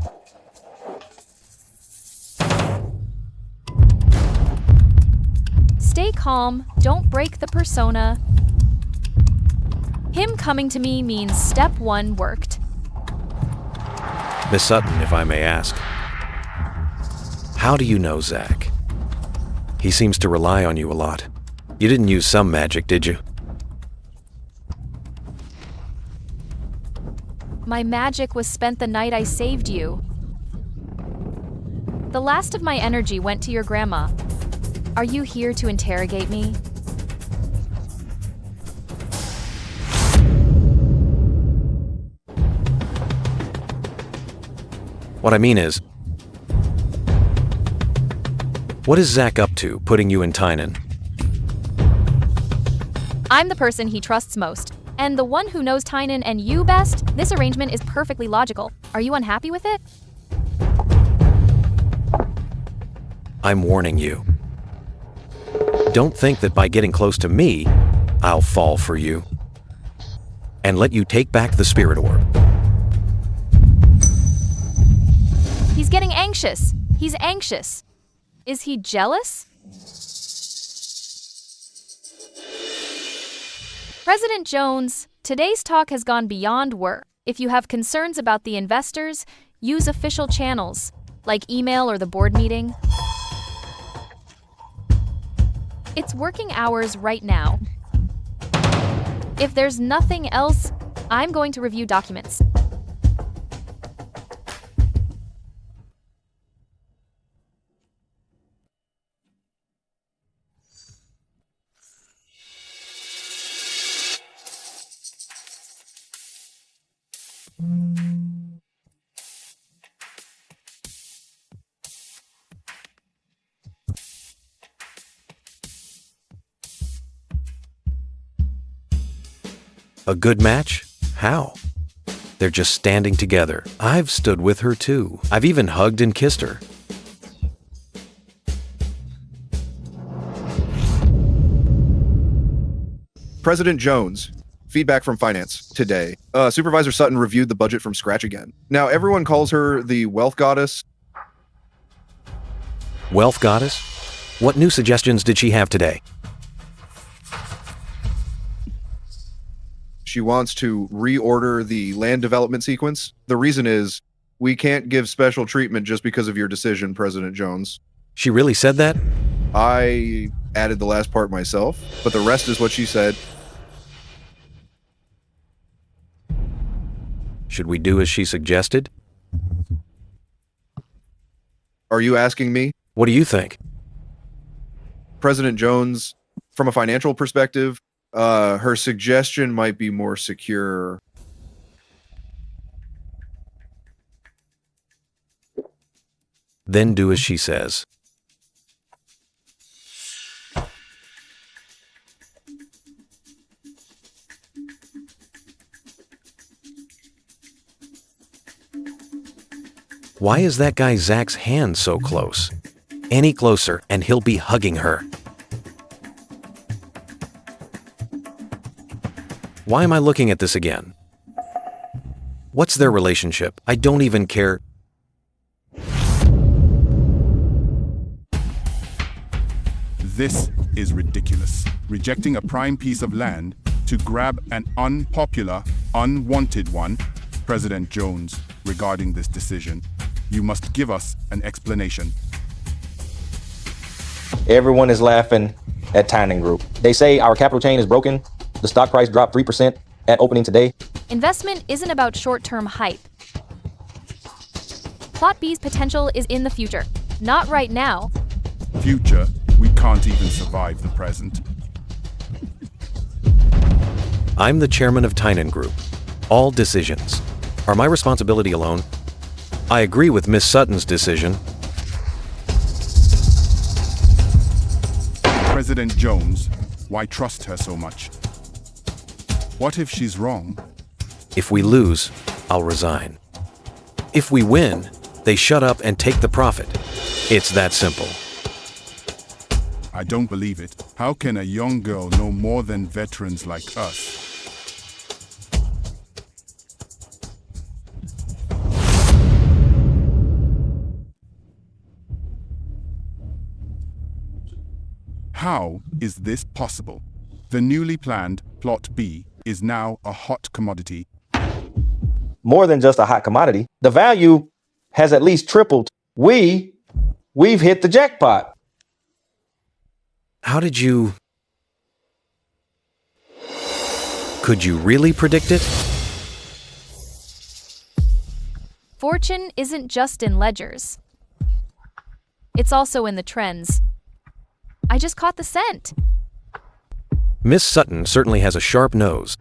Stay calm, don't break the persona. Him coming to me means step 1 worked. Miss Sutton, if I may ask, how do you know Zach? He seems to rely on you a lot. You didn't use some magic, did you? My magic was spent the night I saved you. The last of my energy went to your grandma. Are you here to interrogate me? What I mean is, what is Zach up to, putting you in Tynan? I'm the person he trusts most, and the one who knows Tynan and you best. This arrangement is perfectly logical. Are you unhappy with it? I'm warning you. Don't think that by getting close to me, I'll fall for you and let you take back the spirit orb. He's getting anxious. He's anxious. Is he jealous? President Jones, today's talk has gone beyond work. If you have concerns about the investors, use official channels, like email or the board meeting. It's working hours right now. If there's nothing else, I'm going to review documents. A good match? How? They're just standing together. I've stood with her too. I've even hugged and kissed her. President Jones, feedback from finance today. Supervisor Sutton reviewed the budget from scratch again. Now everyone calls her the wealth goddess. Wealth goddess? What new suggestions did she have today? She wants to reorder the land development sequence. The reason is we can't give special treatment just because of your decision, President Jones. She really said that? I added the last part myself, but the rest is what she said. Should we do as she suggested? Are you asking me? What do you think? President Jones, from a financial perspective, her suggestion might be more secure. Then do as she says. Why is that guy Zach's hand so close? Any closer and he'll be hugging her. Why am I looking at this again? What's their relationship? I don't even care. This is ridiculous. Rejecting a prime piece of land to grab an unpopular, unwanted one. President Jones, regarding this decision, you must give us an explanation. Everyone is laughing at Tynan Group. They say our capital chain is broken. The stock price dropped 3% at opening today. Investment isn't about short-term hype. Plot B's potential is in the future, not right now. Future, we can't even survive the present. I'm the chairman of Tynan Group. All decisions are my responsibility alone. I agree with Miss Sutton's decision. President Jones, why trust her so much? What if she's wrong? If we lose, I'll resign. If we win, they shut up and take the profit. It's that simple. I don't believe it. How can a young girl know more than veterans like us? How is this possible? The newly planned Plot B is now a hot commodity. More than just a hot commodity. The value has at least tripled. We've hit the jackpot. How did you... Could you really predict it? Fortune isn't just in ledgers. It's also in the trends. I just caught the scent. Miss Sutton certainly has a sharp nose.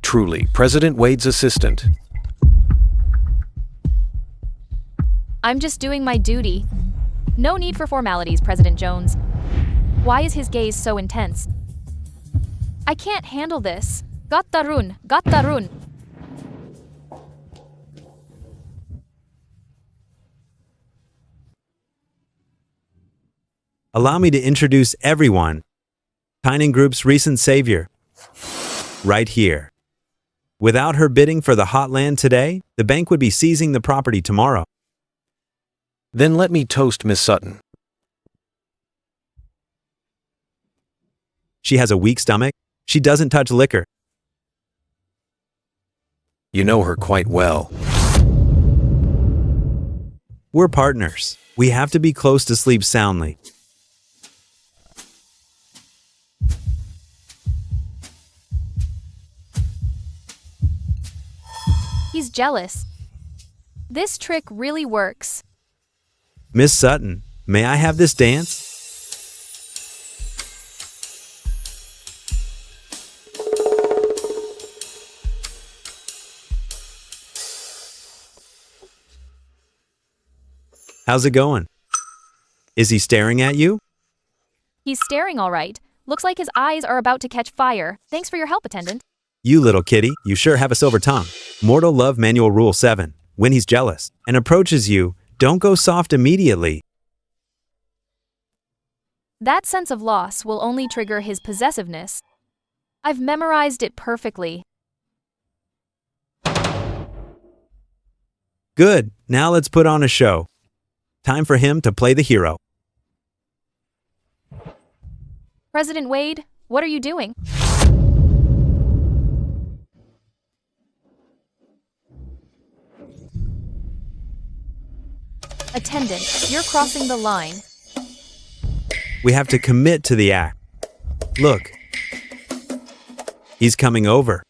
Truly, President Wade's assistant. I'm just doing my duty. No need for formalities, President Jones. Why is his gaze so intense? I can't handle this. Gattarun, Gattarun. Allow me to introduce everyone. Tynan Group's recent savior. Right here. Without her bidding for the hot land today, the bank would be seizing the property tomorrow. Then let me toast Miss Sutton. She has a weak stomach. She doesn't touch liquor. You know her quite well. We're partners. We have to be close to sleep soundly. He's jealous. This trick really works. Miss Sutton, may I have this dance? How's it going? Is he staring at you? He's staring all right. Looks like his eyes are about to catch fire. Thanks for your help, attendant. You little kitty, you sure have a silver tongue. Mortal Love Manual Rule 7. When he's jealous and approaches you, don't go soft immediately. That sense of loss will only trigger his possessiveness. I've memorized it perfectly. Good, now let's put on a show. Time for him to play the hero. President Wade, what are you doing? Attendant, you're crossing the line. We have to commit to the act. Look. He's coming over.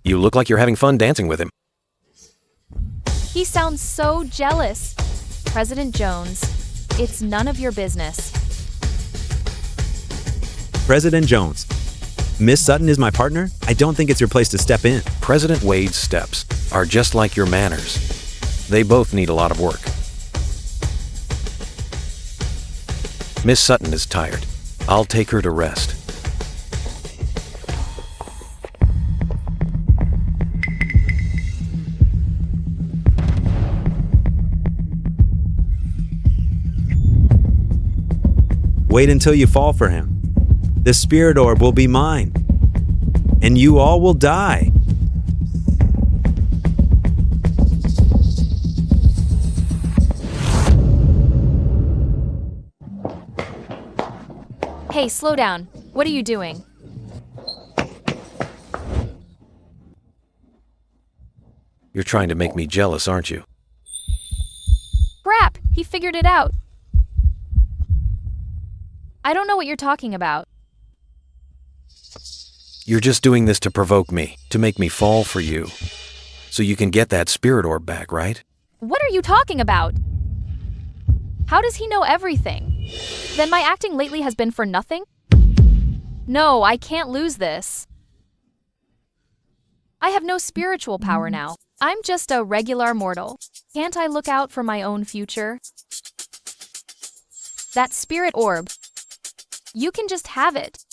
You look like you're having fun dancing with him. He sounds so jealous. President Jones, it's none of your business. President Jones. Miss Sutton is my partner. I don't think it's your place to step in. President Wade's steps are just like your manners. They both need a lot of work. Miss Sutton is tired. I'll take her to rest. Wait until you fall for him. The spirit orb will be mine, and you all will die. Hey, slow down. What are you doing? You're trying to make me jealous, aren't you? Crap! He figured it out. I don't know what you're talking about. You're just doing this to provoke me, to make me fall for you. So you can get that spirit orb back, right? What are you talking about? How does he know everything? Then my acting lately has been for nothing? No, I can't lose this. I have no spiritual power now. I'm just a regular mortal. Can't I look out for my own future? That spirit orb. You can just have it.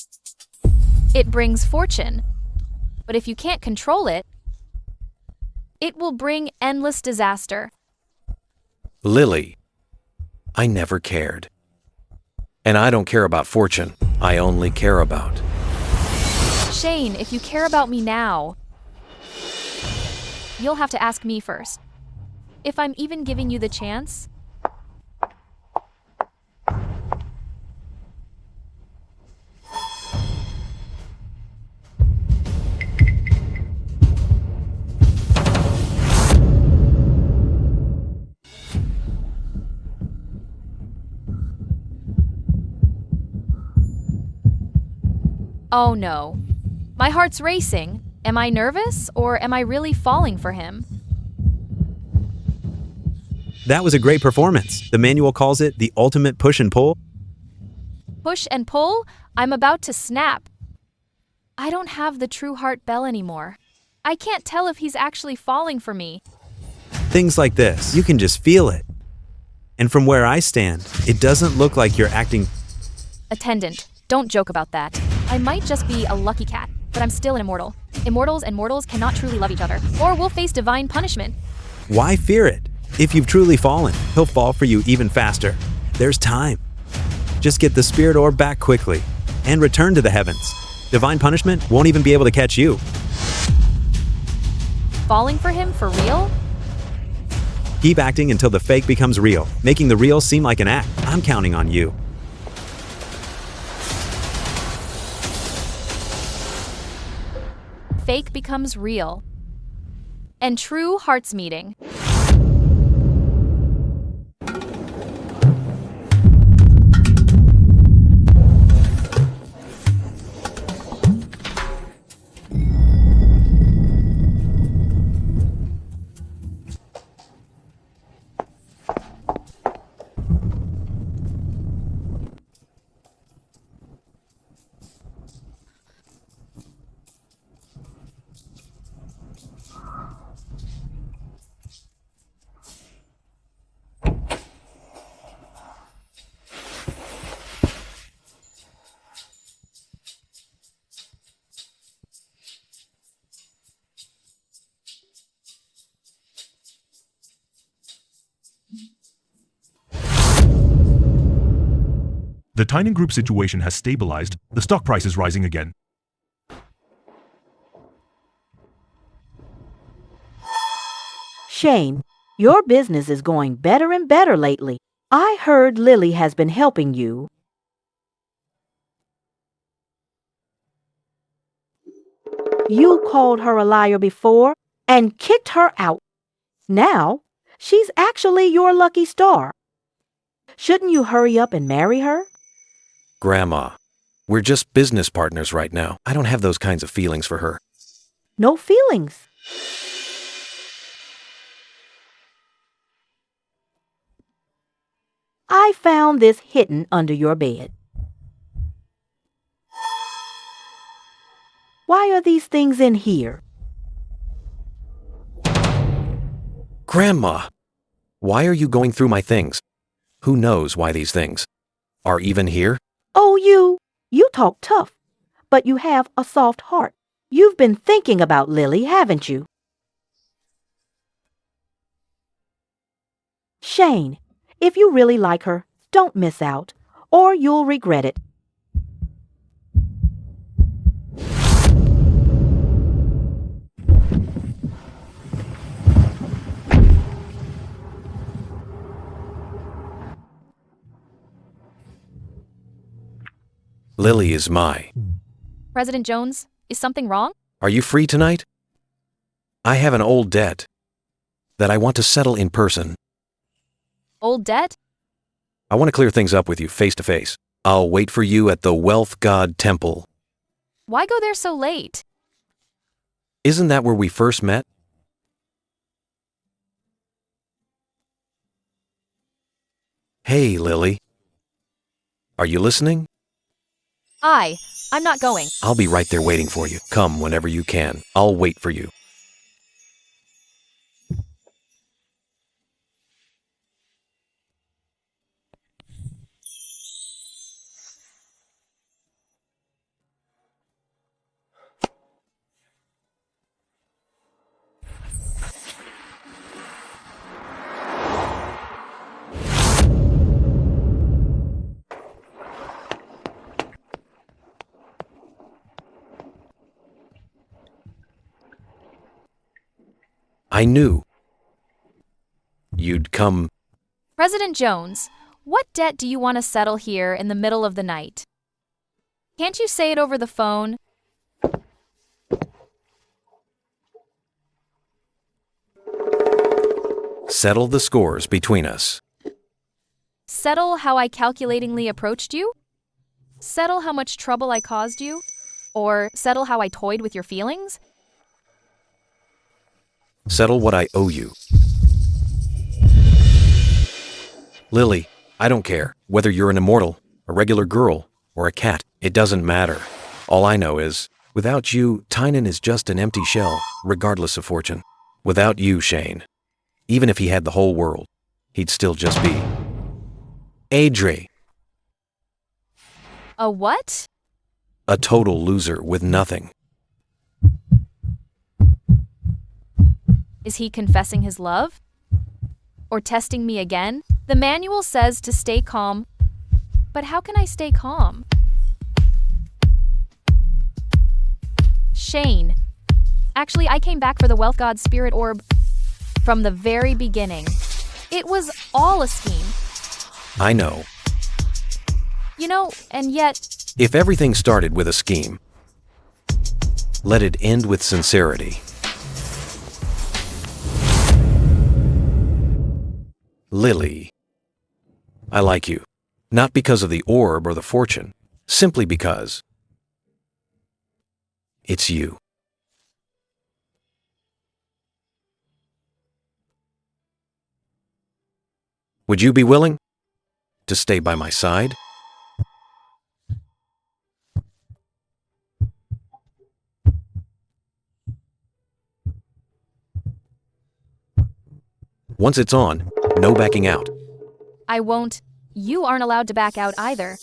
It brings fortune. But if you can't control it, it will bring endless disaster. Lily, I never cared. And I don't care about fortune. I only care about... Shane, if you care about me now, you'll have to ask me first. If I'm even giving you the chance. Oh no. My heart's racing. Am I nervous, or am I really falling for him? That was a great performance. The manual calls it the ultimate push and pull. Push and pull? I'm about to snap. I don't have the true heart bell anymore. I can't tell if he's actually falling for me. Things like this, you can just feel it. And from where I stand, it doesn't look like you're acting... Attendant, don't joke about that. I might just be a lucky cat, but I'm still an immortal. Immortals and mortals cannot truly love each other, or we'll face divine punishment. Why fear it? If you've truly fallen, he'll fall for you even faster. There's time. Just get the spirit orb back quickly, and return to the heavens. Divine punishment won't even be able to catch you. Falling for him for real? Keep acting until the fake becomes real, making the real seem like an act. I'm counting on you. Fake becomes real. And true hearts meeting. The Tynan Group situation has stabilized. The stock price is rising again. Shane, your business is going better and better lately. I heard Lily has been helping you. You called her a liar before and kicked her out. Now, she's actually your lucky star. Shouldn't you hurry up and marry her? Grandma, we're just business partners right now. I don't have those kinds of feelings for her. No feelings. I found this hidden under your bed. Why are these things in here? Grandma, why are you going through my things? Who knows why these things are even here? Oh, you! You talk tough, but you have a soft heart. You've been thinking about Lily, haven't you? Shane, if you really like her, don't miss out, or you'll regret it. Lily is my. President Jones, is something wrong? Are you free tonight? I have an old debt that I want to settle in person. Old debt? I want to clear things up with you face to face. I'll wait for you at the Wealth God Temple. Why go there so late? Isn't that where we first met? Hey, Lily. Are you listening? I'm not going. I'll be right there waiting for you. Come whenever you can. I'll wait for you. I knew you'd come. President Jones, what debt do you want to settle here in the middle of the night? Can't you say it over the phone? Settle the scores between us. Settle how I calculatingly approached you? Settle how much trouble I caused you? Or settle how I toyed with your feelings? Settle what I owe you. Lily, I don't care whether you're an immortal, a regular girl, or a cat. It doesn't matter. All I know is, without you, Tynan is just an empty shell, regardless of fortune. Without you, Shane, even if he had the whole world, he'd still just be Adre, A what? a total loser with nothing. Is he confessing his love? Or testing me again? The manual says to stay calm. But how can I stay calm? Shane. Actually, I came back for the Wealth God Spirit Orb from the very beginning. It was all a scheme. I know. You know, and yet, If everything started with a scheme, let it end with sincerity. Lily, I like you. Not because of the orb or the fortune, simply because it's you. Would you be willing to stay by my side? Once it's on, no backing out. I won't. You aren't allowed to back out either.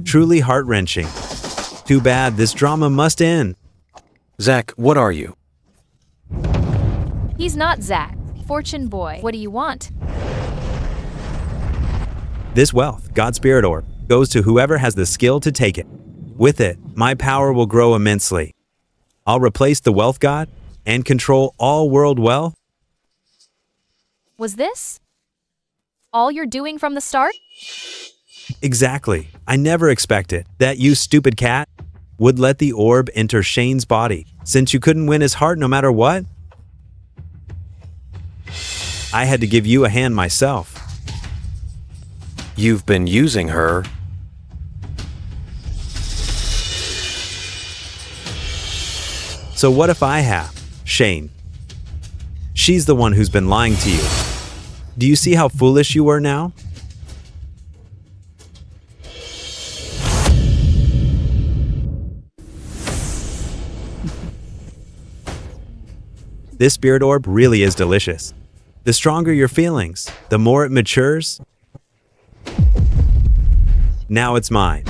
Truly heart-wrenching. Too bad this drama must end. Zach, what are you? He's not Zach. Fortune boy. What do you want? This wealth, God's Spirit Orb, goes to whoever has the skill to take it. With it, my power will grow immensely. I'll replace the Wealth God and control all world wealth. Was this all you're doing from the start? Exactly. I never expected that you stupid cat would let the orb enter Shane's body, since you couldn't win his heart no matter what. I had to give you a hand myself. You've been using her. So what if I have Shane? She's the one who's been lying to you. Do you see how foolish you were now? This spirit orb really is delicious. The stronger your feelings, the more it matures. Now it's mine.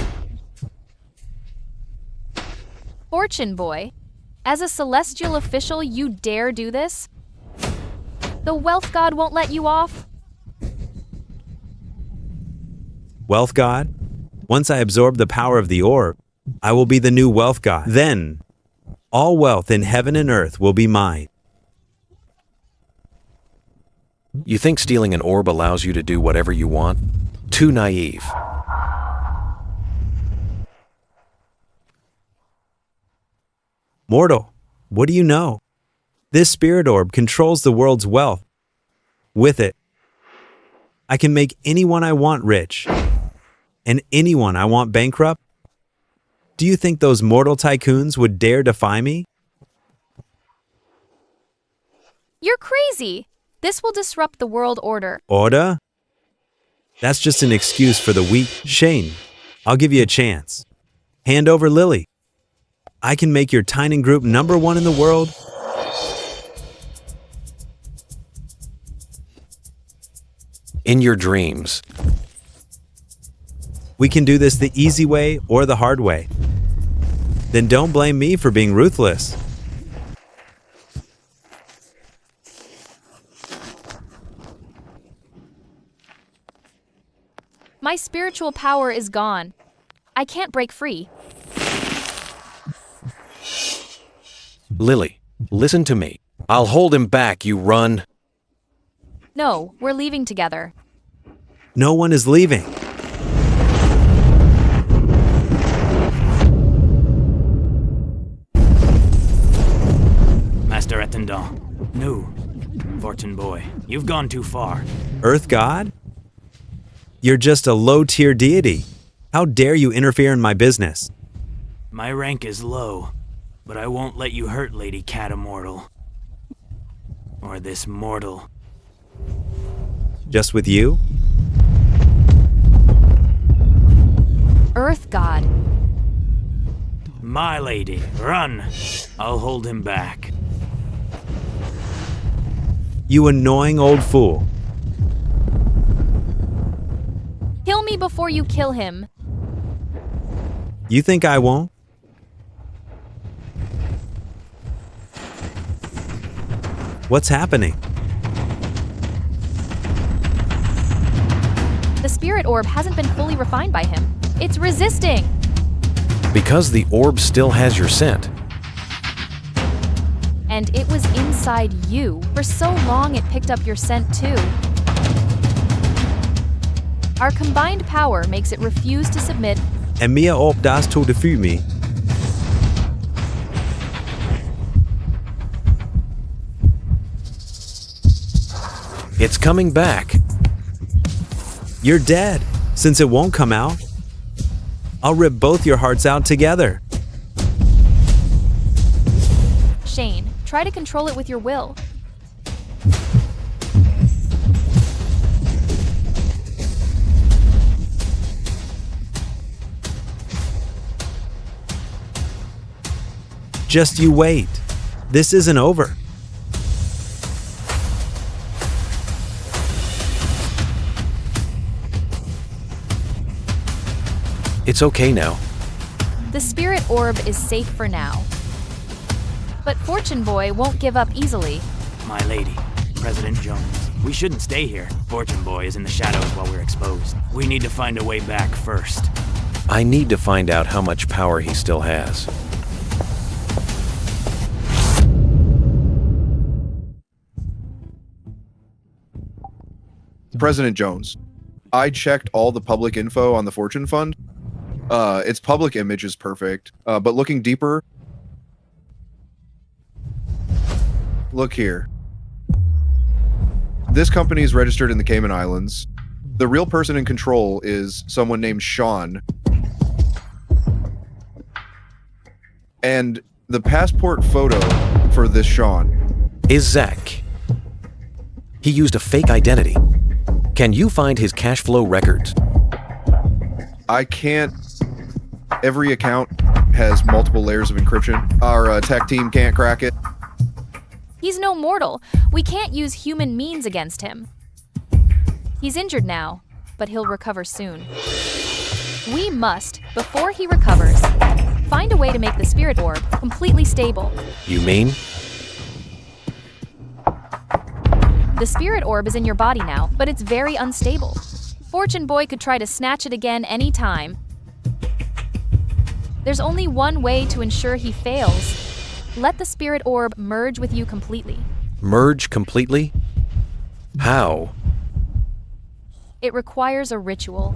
Fortune boy, as a celestial official, you dare do this? The wealth god won't let you off? Wealth god? Once I absorb the power of the orb, I will be the new wealth god. Then, all wealth in heaven and earth will be mine. You think stealing an orb allows you to do whatever you want? Too naive. Mortal, what do you know? This spirit orb controls the world's wealth. With it, I can make anyone I want rich, and anyone I want bankrupt. Do you think those mortal tycoons would dare defy me? You're crazy! This will disrupt the world order. Order? That's just an excuse for the weak. Shane, I'll give you a chance. Hand over Lily. I can make your tiny group #1 in the world. In your dreams. We can do this the easy way or the hard way. Then don't blame me for being ruthless. My spiritual power is gone. I can't break free. Lily, listen to me. I'll hold him back, you run. No, we're leaving together. No one is leaving. Master Attendant. No. Fortune boy, you've gone too far. Earth God? You're just a low-tier deity. How dare you interfere in my business? My rank is low, but I won't let you hurt Lady Cat Immortal. Or this mortal. Just with you? Earth God. My lady, run! I'll hold him back. You annoying old fool. Kill me before you kill him. You think I won't? What's happening? The spirit orb hasn't been fully refined by him. It's resisting. Because the orb still has your scent. And it was inside you. For so long it picked up your scent too. Our combined power makes it refuse to submit. En meer op das to de fumi. It's coming back. You're dead, since it won't come out. I'll rip both your hearts out together. Shane, try to control it with your will. Just you wait. This isn't over. It's okay now. The spirit orb is safe for now. But Fortune Boy won't give up easily. My lady, President Jones, we shouldn't stay here. Fortune Boy is in the shadows while we're exposed. We need to find a way back first. I need to find out how much power he still has. President Jones, I checked all the public info on the Fortune Fund. Its public image is perfect, but looking deeper, look here. This company is registered in the Cayman Islands. The real person in control is someone named Sean. And the passport photo for this Sean is Zach. He used a fake identity. Can you find his cash flow records? I can't. Every account has multiple layers of encryption. Our tech team can't crack it. He's no mortal. We can't use human means against him. He's injured now, but he'll recover soon. We must, before he recovers, find a way to make the spirit orb completely stable. You mean? The spirit orb is in your body now, but it's very unstable. Fortune Boy could try to snatch it again any time. There's only one way to ensure he fails. Let the spirit orb merge with you completely. Merge completely? How? It requires a ritual.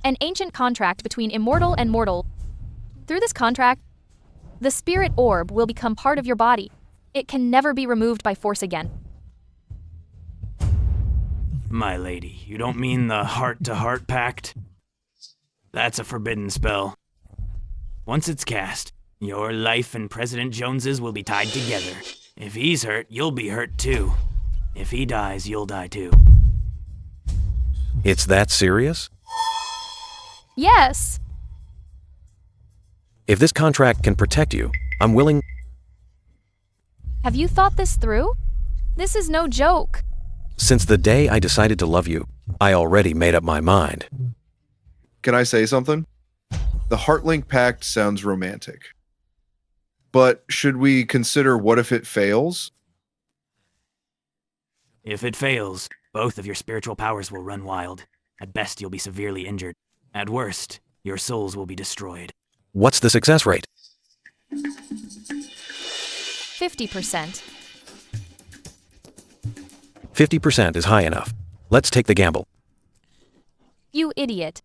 An ancient contract between immortal and mortal. Through this contract, the spirit orb will become part of your body. It can never be removed by force again. My lady, you don't mean the heart-to-heart pact? That's a forbidden spell. Once it's cast, your life and President Jones's will be tied together. If he's hurt, you'll be hurt too. If he dies, you'll die too. It's that serious? Yes! If this contract can protect you, I'm willing. Have you thought this through? This is no joke. Since the day I decided to love you, I already made up my mind. Can I say something? The Heartlink Pact sounds romantic. But should we consider what if it fails? If it fails, both of your spiritual powers will run wild. At best, you'll be severely injured. At worst, your souls will be destroyed. What's the success rate? 50%. 50% is high enough. Let's take the gamble. You idiot.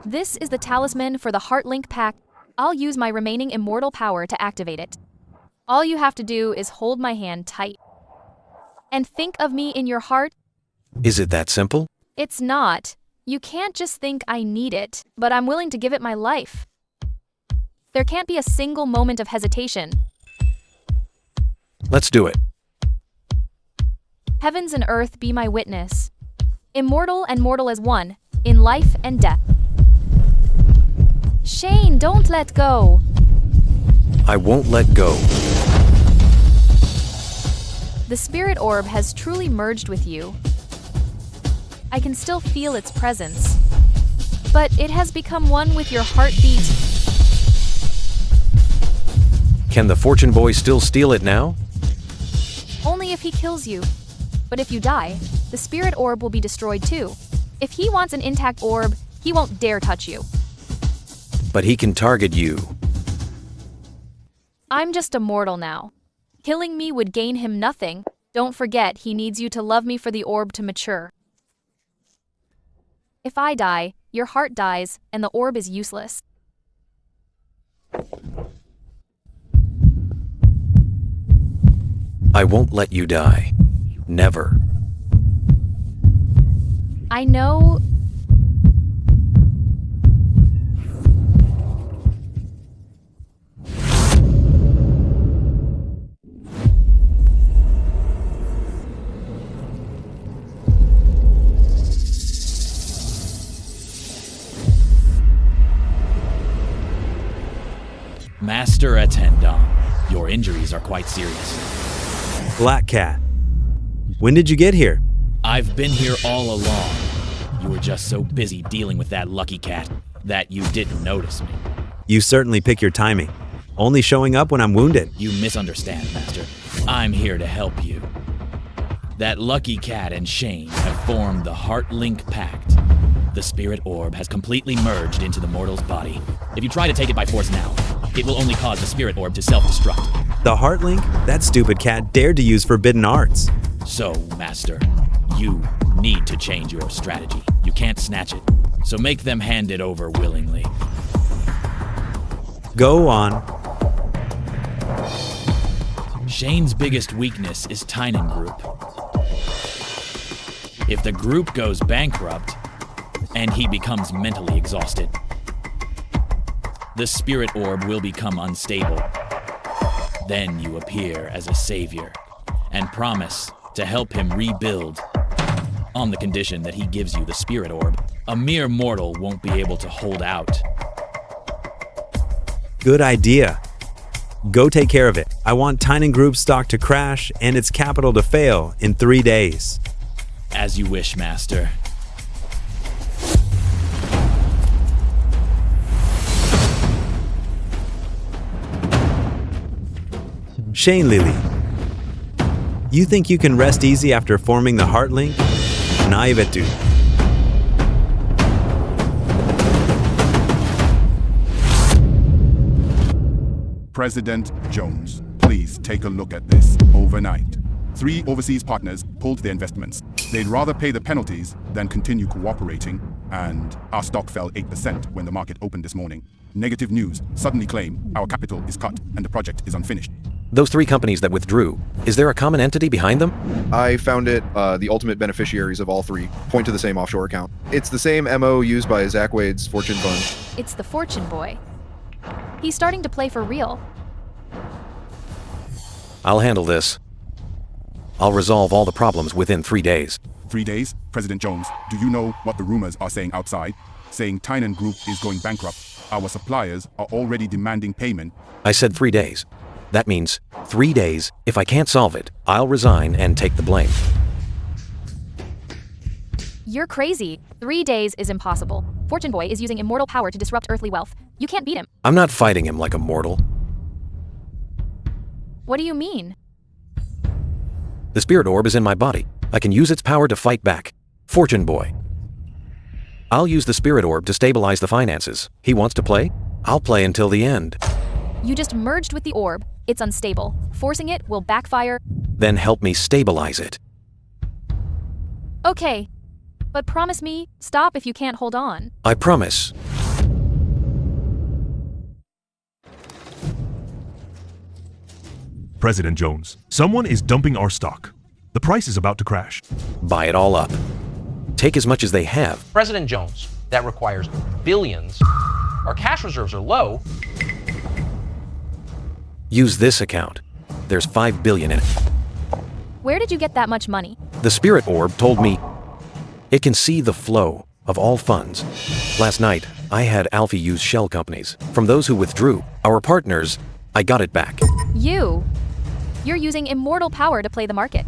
This is the talisman for the Heartlink Pact. I'll use my remaining immortal power to activate it. All you have to do is hold my hand tight. And think of me in your heart. Is it that simple? It's not. You can't just think I need it, but I'm willing to give it my life. There can't be a single moment of hesitation. Let's do it. Heavens and earth be my witness. Immortal and mortal as one, in life and death. Shane, don't let go. I won't let go. The spirit orb has truly merged with you. I can still feel its presence, but it has become one with your heartbeat. Can the Fortune Boy still steal it now? Only if he kills you. But if you die, the spirit orb will be destroyed too. If he wants an intact orb, he won't dare touch you. But he can target you. I'm just a mortal now. Killing me would gain him nothing. Don't forget, he needs you to love me for the orb to mature. If I die, your heart dies, and the orb is useless. I won't let you die. Never. I know. Master Attendant, your injuries are quite serious. Black Cat. When did you get here? I've been here all along. You were just so busy dealing with that lucky cat that you didn't notice me. You certainly pick your timing. Only showing up when I'm wounded. You misunderstand, Master. I'm here to help you. That lucky cat and Shane have formed the Heartlink Pact. The spirit orb has completely merged into the mortal's body. If you try to take it by force now, it will only cause the spirit orb to self-destruct. The Heartlink? That stupid cat dared to use forbidden arts. So, Master, you need to change your strategy. You can't snatch it, so make them hand it over willingly. Go on. Shane's biggest weakness is Tynan Group. If the group goes bankrupt, and he becomes mentally exhausted, the spirit orb will become unstable. Then you appear as a savior and promise to help him rebuild. On the condition that he gives you the spirit orb, a mere mortal won't be able to hold out. Good idea. Go take care of it. I want Tynan Group's stock to crash and its capital to fail in 3 days. As you wish, Master. Shane Lily, you think you can rest easy after forming the heart link? Naivetu. President Jones, please take a look at this. Overnight, 3 overseas partners pulled their investments. They'd rather pay the penalties than continue cooperating, and our stock fell 8% when the market opened this morning. Negative news suddenly claim our capital is cut and the project is unfinished. Those 3 companies that withdrew, is there a common entity behind them? I found it. The ultimate beneficiaries of all 3 point to the same offshore account. It's the same MO used by Zach Wade's Fortune Fund. It's the Fortune Boy. He's starting to play for real. I'll handle this. I'll resolve all the problems within 3 days. 3 days? President Jones, do you know what the rumors are saying outside? Saying Tynan Group is going bankrupt. Our suppliers are already demanding payment. I said 3 days. That means 3 days. If I can't solve it, I'll resign and take the blame. You're crazy. 3 days is impossible. Fortune Boy is using immortal power to disrupt earthly wealth. You can't beat him. I'm not fighting him like a mortal. What do you mean? The spirit orb is in my body. I can use its power to fight back. Fortune Boy. I'll use the spirit orb to stabilize the finances. He wants to play? I'll play until the end. You just merged with the orb. It's unstable. Forcing it will backfire. Then help me stabilize it. Okay. But promise me, stop if you can't hold on. I promise. President Jones, someone is dumping our stock. The price is about to crash. Buy it all up. Take as much as they have. President Jones, that requires billions. Our cash reserves are low. Use this account. There's $5 billion in it. Where did you get that much money? The spirit orb told me it can see the flow of all funds. Last night, I had Alfie use shell companies. From those who withdrew, our partners, I got it back. You're using immortal power to play the market.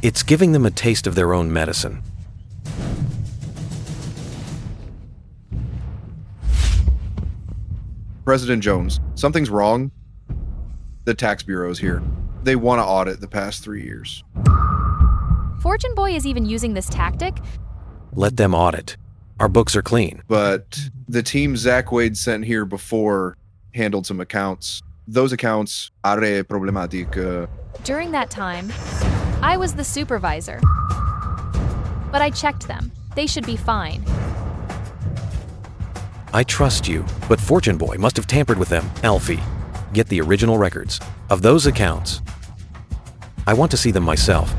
It's giving them a taste of their own medicine. President Jones, something's wrong. The tax bureau's here. They want to audit the past 3 years. Fortune Boy is even using this tactic? Let them audit. Our books are clean. But the team Zach Wade sent here before handled some accounts. Those accounts are problematic. During that time, I was the supervisor. But I checked them. They should be fine. I trust you, but Fortune Boy must have tampered with them. Alfie, get the original records of those accounts. I want to see them myself.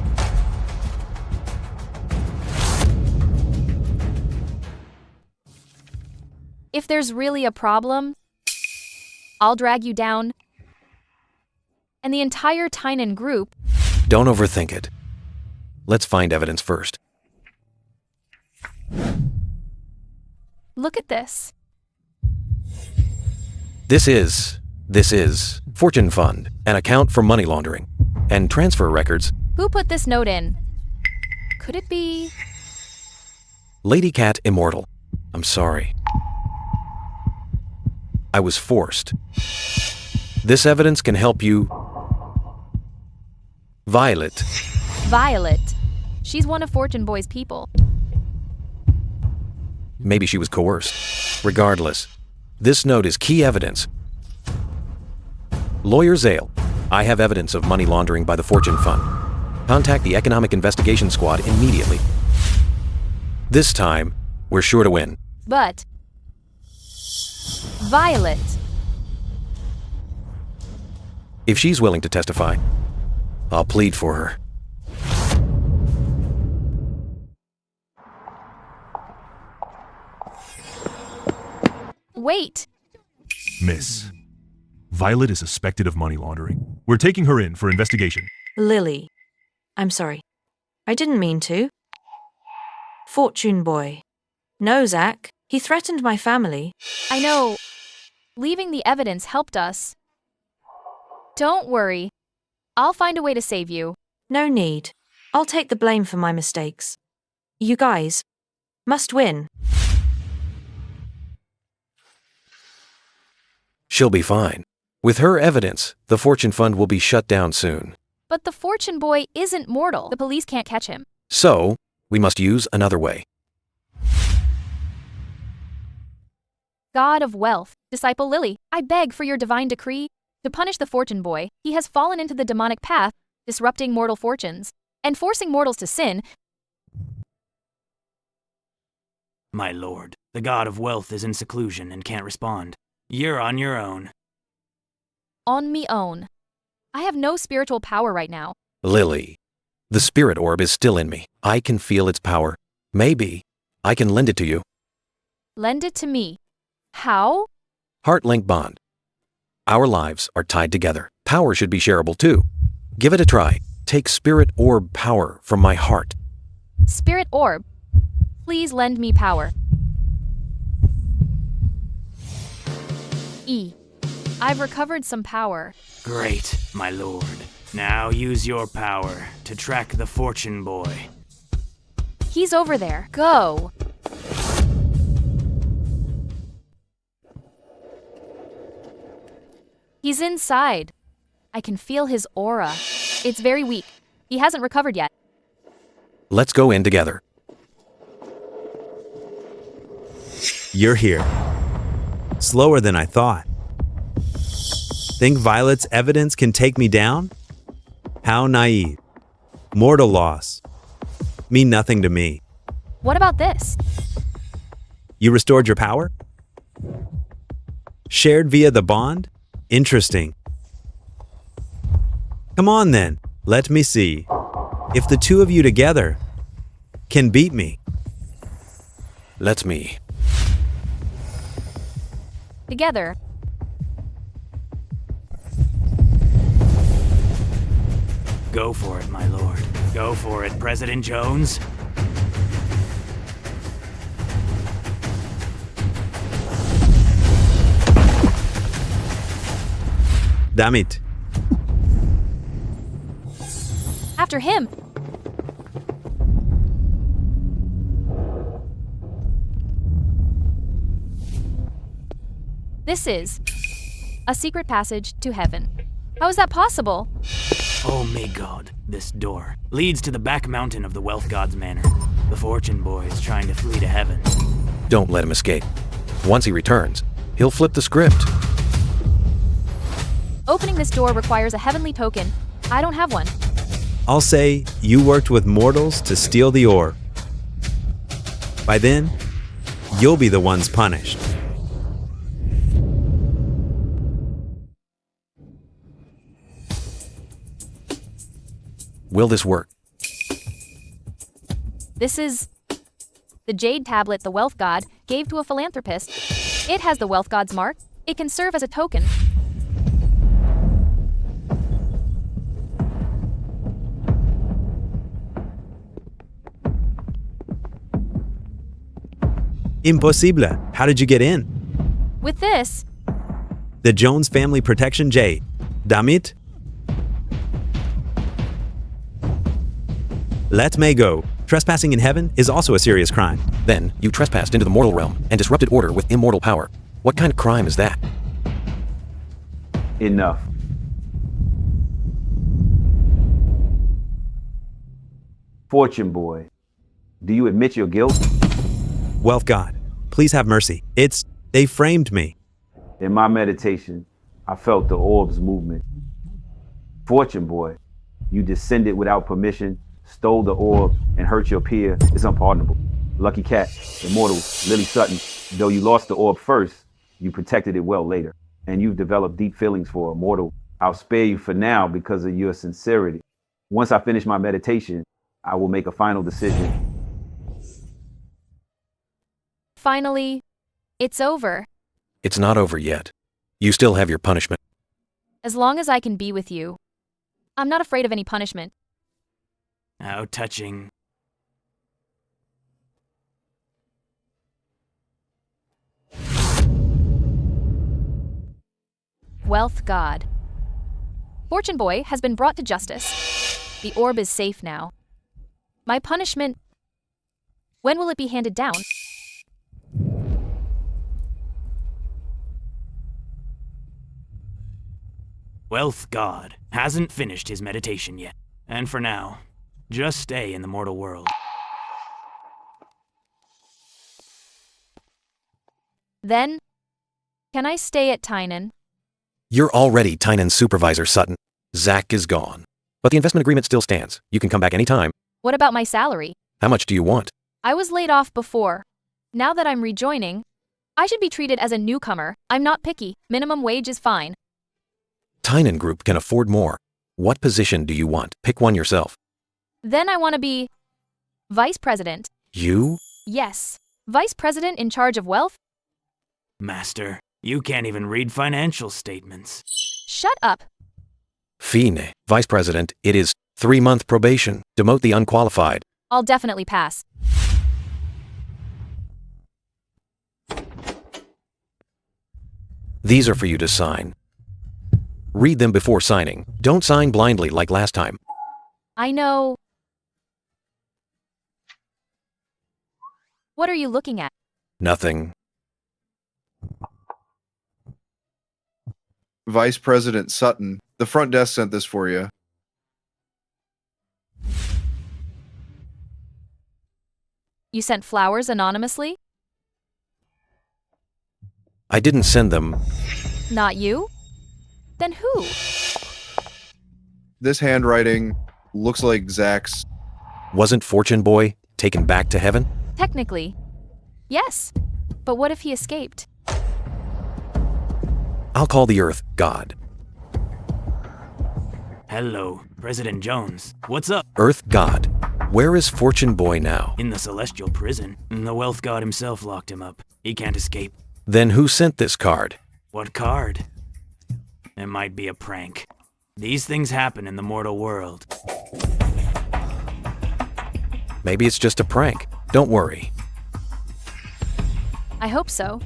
If there's really a problem, I'll drag you down. And the entire Tynan group. Don't overthink it. Let's find evidence first. Look at this. This is Fortune Fund, an account for money laundering, and transfer records. Who put this note in? Could it be... Lady Cat Immortal. I'm sorry. I was forced. This evidence can help you... Violet. She's one of Fortune Boy's people. Maybe she was coerced. Regardless, this note is key evidence. Lawyer Zale, I have evidence of money laundering by the Fortune Fund. Contact the Economic Investigation Squad immediately. This time, we're sure to win. But... Violet. If she's willing to testify, I'll plead for her. Wait. Miss, Violet is suspected of money laundering. We're taking her in for investigation. Lily. I'm sorry. I didn't mean to. Fortune boy. No, Zach. He threatened my family. I know. Leaving the evidence helped us. Don't worry. I'll find a way to save you. No need. I'll take the blame for my mistakes. You guys must win. She'll be fine. With her evidence, the Fortune Fund will be shut down soon. But the Fortune Boy isn't mortal. The police can't catch him. So, we must use another way. God of wealth, disciple Lily, I beg for your divine decree to punish the Fortune Boy. He has fallen into the demonic path, disrupting mortal fortunes, and forcing mortals to sin. My lord, the god of wealth is in seclusion and can't respond. You're on your own. On me own. I have no spiritual power right now. Lily, the spirit orb is still in me. I can feel its power. Maybe I can lend it to you. Lend it to me. How? Heart link bond. Our lives are tied together. Power should be shareable too. Give it a try. Take spirit orb power from my heart. Spirit orb, please lend me power. I've recovered some power. Great, my lord. Now use your power to track the Fortune Boy. He's over there. Go. He's inside. I can feel his aura. It's very weak. He hasn't recovered yet. Let's go in together. You're here. Slower than I thought. Think Violet's evidence can take me down? How naive. Mortal loss. Mean nothing to me. What about this? You restored your power? Shared via the bond? Interesting. Come on then, let me see. If the two of you together can beat me. Let me. Together. Go for it, my lord. Go for it, President Jones. Damn it. After him. This is a secret passage to heaven. How is that possible? Oh, may God, this door leads to the back mountain of the Wealth God's manor. The Fortune Boy is trying to flee to heaven. Don't let him escape. Once he returns, he'll flip the script. Opening this door requires a heavenly token. I don't have one. I'll say you worked with mortals to steal the orb. By then, you'll be the ones punished. Will this work? This is the jade tablet the Wealth God gave to a philanthropist. It has the Wealth God's mark. It can serve as a token. Impossible. How did you get in? With this, The Jones Family Protection Jade. Damn it. Let me go. Trespassing in heaven is also a serious crime. Then, you trespassed into the mortal realm and disrupted order with immortal power. What kind of crime is that? Enough. Fortune Boy, do you admit your guilt? Wealth God, please have mercy. They framed me. In my meditation, I felt the orb's movement. Fortune Boy, you descended without permission, stole the orb, and hurt your peer. It's unpardonable. Lucky Cat, Immortal, Lily Sutton, though you lost the orb first, you protected it well later. And you've developed deep feelings for Immortal. I'll spare you for now because of your sincerity. Once I finish my meditation, I will make a final decision. finally, it's over. It's not over yet. You still have your punishment. As long as I can be with you, I'm not afraid of any punishment. How touching. Wealth God. Fortune Boy has been brought to justice. The orb is safe now. My punishment... When will it be handed down? Wealth God hasn't finished his meditation yet. And for now, just stay in the mortal world. Then, can I stay at Tynan? You're already Tynan's supervisor, Sutton. Zach is gone. But the investment agreement still stands. You can come back anytime. What about my salary? How much do you want? I was laid off before. Now that I'm rejoining, I should be treated as a newcomer. I'm not picky. Minimum wage is fine. Tynan Group can afford more. What position do you want? Pick one yourself. Then I want to be vice president. You? Yes. Vice president in charge of wealth? Master, you can't even read financial statements. Shut up. Fine. Vice president, it is 3-month probation. Demote the unqualified. I'll definitely pass. These are for you to sign. Read them before signing. Don't sign blindly like last time. I know. What are you looking at? Nothing. Vice President Sutton, the front desk sent this for you. You sent flowers anonymously? I didn't send them. Not you? Then who? This handwriting looks like Zach's. Wasn't Fortune Boy taken back to heaven? Technically, yes. But what if he escaped? I'll call the Earth God. Hello, President Jones. What's up? Earth God. Where is Fortune Boy now? In the celestial prison. The wealth god himself locked him up. He can't escape. Then who sent this card? What card? It might be a prank. These things happen in the mortal world. Maybe it's just a prank. Don't worry. I hope so.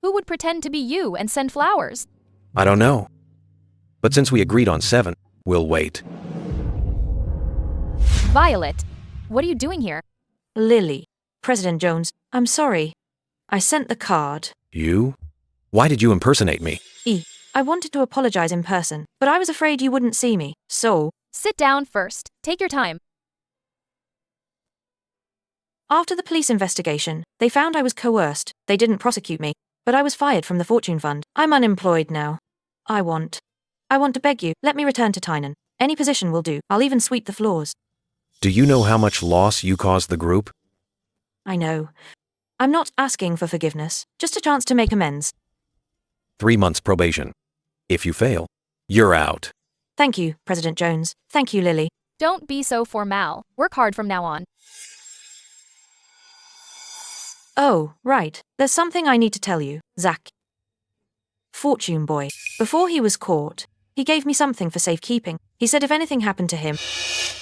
Who would pretend to be you and send flowers? I don't know. But since we agreed on 7, we'll wait. Violet, what are you doing here? Lily. President Jones, I'm sorry. I sent the card. You? Why did you impersonate me? I wanted to apologize in person, but I was afraid you wouldn't see me, so... Sit down first. Take your time. After the police investigation, they found I was coerced. They didn't prosecute me, but I was fired from the Fortune Fund. I'm unemployed now. I want to beg you, let me return to Tynan. Any position will do. I'll even sweep the floors. Do you know how much loss you caused the group? I know. I'm not asking for forgiveness, just a chance to make amends. 3 months probation. If you fail, you're out. Thank you, President Jones. Thank you, Lily. Don't be so formal. Work hard from now on. Oh, right. There's something I need to tell you, Zach. Fortune Boy. Before he was caught, he gave me something for safekeeping. He said if anything happened to him,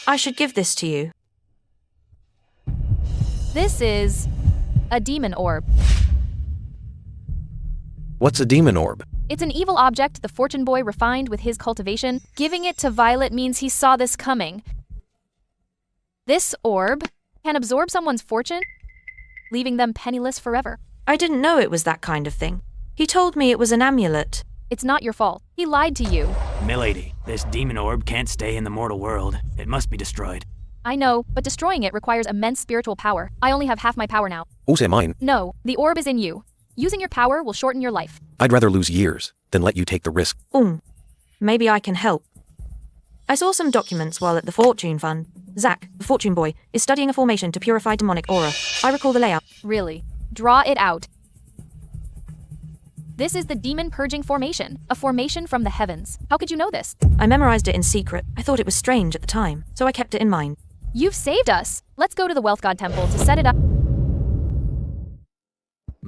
I should give this to you. This is a demon orb. What's a demon orb? It's an evil object the Fortune Boy refined with his cultivation. Giving it to Violet means he saw this coming. This orb can absorb someone's fortune, leaving them penniless forever. I didn't know it was that kind of thing. He told me it was an amulet. It's not your fault. He lied to you. Milady, this demon orb can't stay in the mortal world. It must be destroyed. I know, but destroying it requires immense spiritual power. I only have half my power now. Use mine. No, the orb is in you. Using your power will shorten your life. I'd rather lose years than let you take the risk. Maybe I can help. I saw some documents while at the Fortune Fund. Zach, the Fortune Boy, is studying a formation to purify demonic aura. I recall the layout. Really? Draw it out. This is the Demon Purging Formation, a formation from the heavens. How could you know this? I memorized it in secret. I thought it was strange at the time, so I kept it in mind. You've saved us. Let's go to the Wealth God Temple to set it up.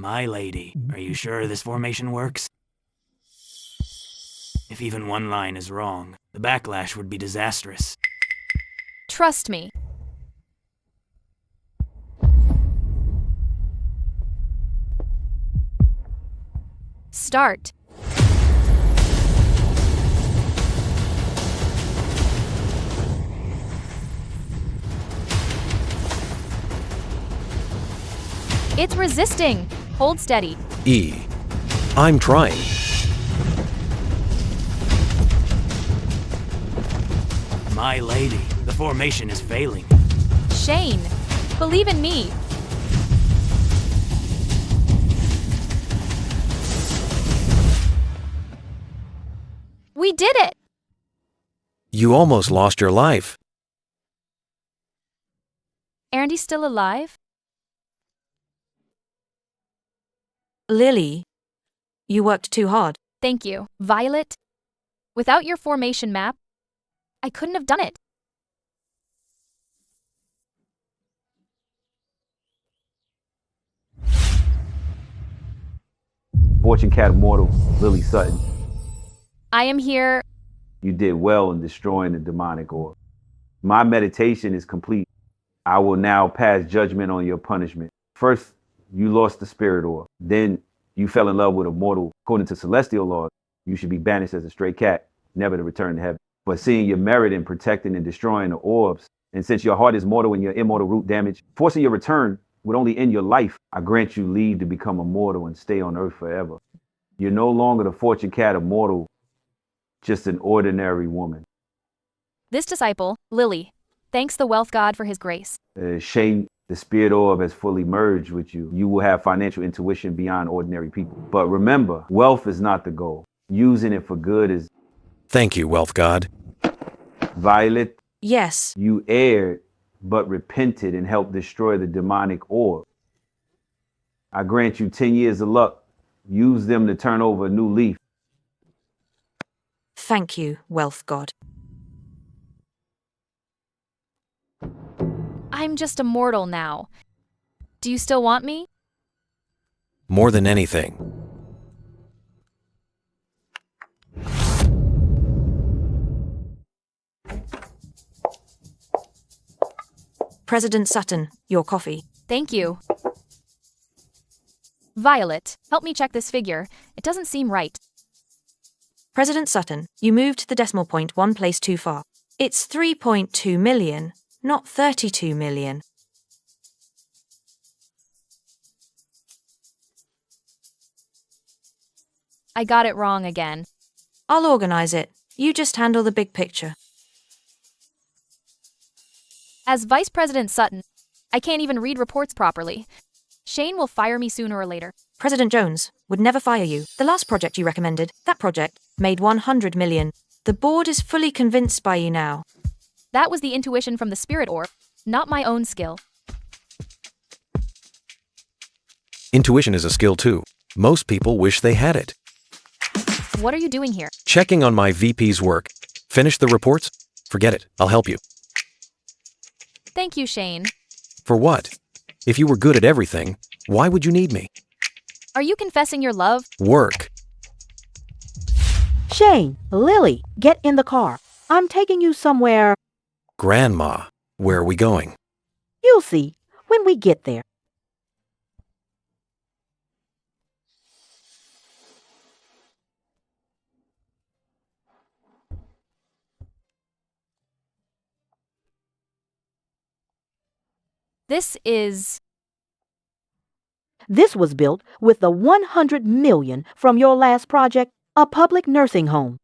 My lady, are you sure this formation works? If even one line is wrong, the backlash would be disastrous. Trust me. Start. It's resisting. Hold steady. E. I'm trying. My lady, the formation is failing. Shane, believe in me. We did it! You almost lost your life. Andy's still alive? Lily, you worked too hard. Thank you. Violet, without your formation map, I couldn't have done it. Fortune Cat Immortal, Lily Sutton. I am here. You did well in destroying the demonic orb. My meditation is complete. I will now pass judgment on your punishment. First, you lost the spirit orb. Then you fell in love with a mortal. According to celestial law, you should be banished as a stray cat, never to return to heaven. But seeing your merit in protecting and destroying the orbs, and since your heart is mortal and your immortal root damage, forcing your return would only end your life. I grant you leave to become immortal and stay on earth forever. You're no longer the Fortune Cat Immortal, just an ordinary woman. This disciple, Lily, thanks the wealth god for his grace. Shane, the spirit orb has fully merged with you. You will have financial intuition beyond ordinary people. But remember, wealth is not the goal. Using it for good is. Thank you, wealth god. Violet. Yes. You erred, but repented and helped destroy the demonic orb. I grant you 10 years of luck. Use them to turn over a new leaf. Thank you, wealth god. I'm just a mortal now. Do you still want me? More than anything. President Sutton, your coffee. Thank you. Violet, help me check this figure. It doesn't seem right. President Sutton, you moved the decimal point one place too far. It's 3.2 million, not 32 million. I got it wrong again. I'll organize it. You just handle the big picture. As Vice President Sutton, I can't even read reports properly. Shane will fire me sooner or later. President Jones would never fire you. The last project you recommended, that project, made 100 million. The board is fully convinced by you now. That was the intuition from the spirit orb, not my own skill. Intuition is a skill too. Most people wish they had it. What are you doing here? Checking on my VP's work. Finish the reports? Forget it. I'll help you. Thank you, Shane. For what? If you were good at everything, why would you need me? Are you confessing your love? Work. Shane, Lily, get in the car. I'm taking you somewhere. Grandma, where are we going? You'll see when we get there. This was built with the 100 million from your last project, a public nursing home.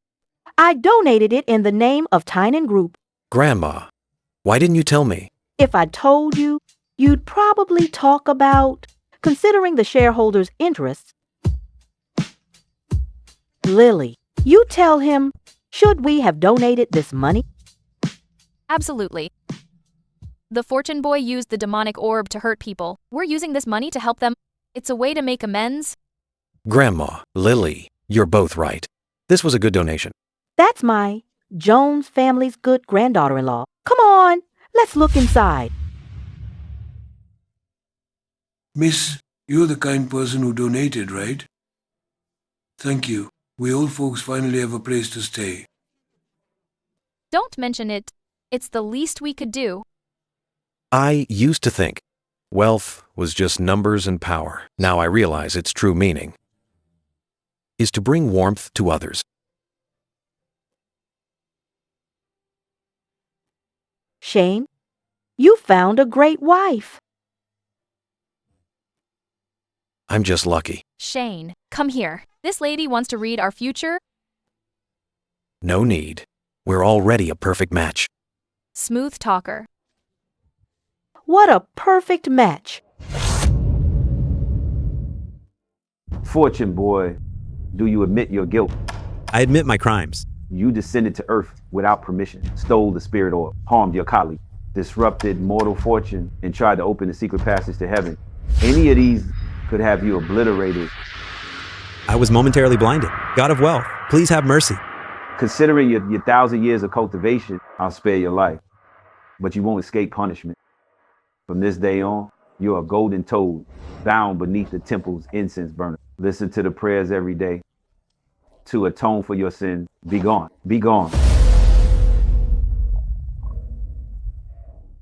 I donated it in the name of Tynan Group. Grandma, why didn't you tell me? If I told you, you'd probably talk about considering the shareholders' interests. Lily, you tell him, should we have donated this money? Absolutely. The Fortune Boy used the demonic orb to hurt people. We're using this money to help them. It's a way to make amends. Grandma, Lily, you're both right. This was a good donation. That's my Jones family's good granddaughter-in-law. Come on, let's look inside. Miss You're the kind person who donated, right? Thank you. We old folks finally have a place to stay. Don't mention it. It's the least we could do. I used to think wealth was just numbers and power. Now I realize its true meaning is to bring warmth to others. Shane, you found a great wife. I'm just lucky. Shane, come here. This lady wants to read our future. No need. We're already a perfect match. Smooth talker. What a perfect match. Fortune boy, do you admit your guilt? I admit my crimes. You descended to Earth without permission, stole the spirit orb, harmed your colleague, disrupted mortal fortune, and tried to open the secret passage to heaven. Any of these could have you obliterated. I was momentarily blinded. God of wealth, please have mercy. Considering your 1,000 years of cultivation, I'll spare your life. But you won't escape punishment. From this day on, you're a golden toad, bound beneath the temple's incense burner. Listen to the prayers every day. To atone for your sins, be gone, be gone.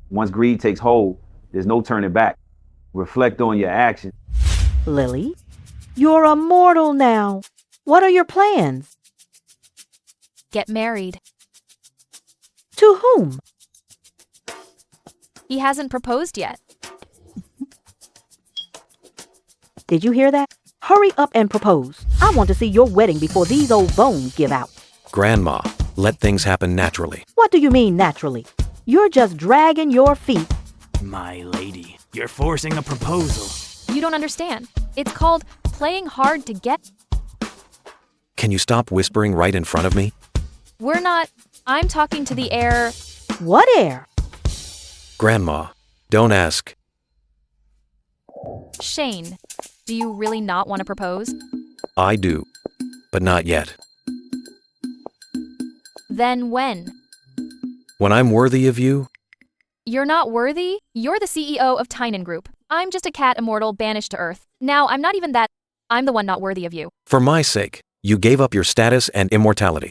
Once greed takes hold, there's no turning back. Reflect on your actions. Lily, you're immortal now. What are your plans? Get married. To whom? He hasn't proposed yet. Did you hear that? Hurry up and propose. I want to see your wedding before these old bones give out. Grandma, let things happen naturally. What do you mean naturally? You're just dragging your feet. My lady, you're forcing a proposal. You don't understand. It's called playing hard to get. Can you stop whispering right in front of me? We're not. I'm talking to the air. What air? Grandma, don't ask. Shane, do you really not want to propose? I do, but not yet. Then when? When I'm worthy of you? You're not worthy? You're the CEO of Tynan Group. I'm just a cat immortal banished to Earth. Now, I'm not even that. I'm the one not worthy of you. For my sake, you gave up your status and immortality.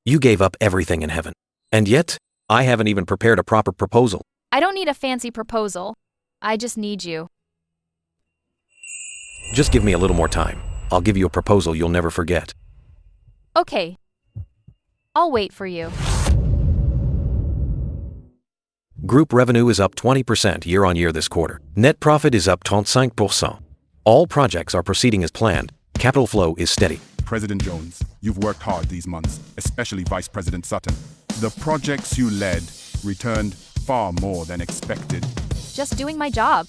You gave up everything in heaven. And yet, I haven't even prepared a proper proposal. I don't need a fancy proposal. I just need you. Just give me a little more time. I'll give you a proposal you'll never forget. Okay. I'll wait for you. Group revenue is up 20% year-on-year this quarter. Net profit is up 25%. All projects are proceeding as planned. Capital flow is steady. President Jones, you've worked hard these months, especially Vice President Sutton. The projects you led returned far more than expected. Just doing my job.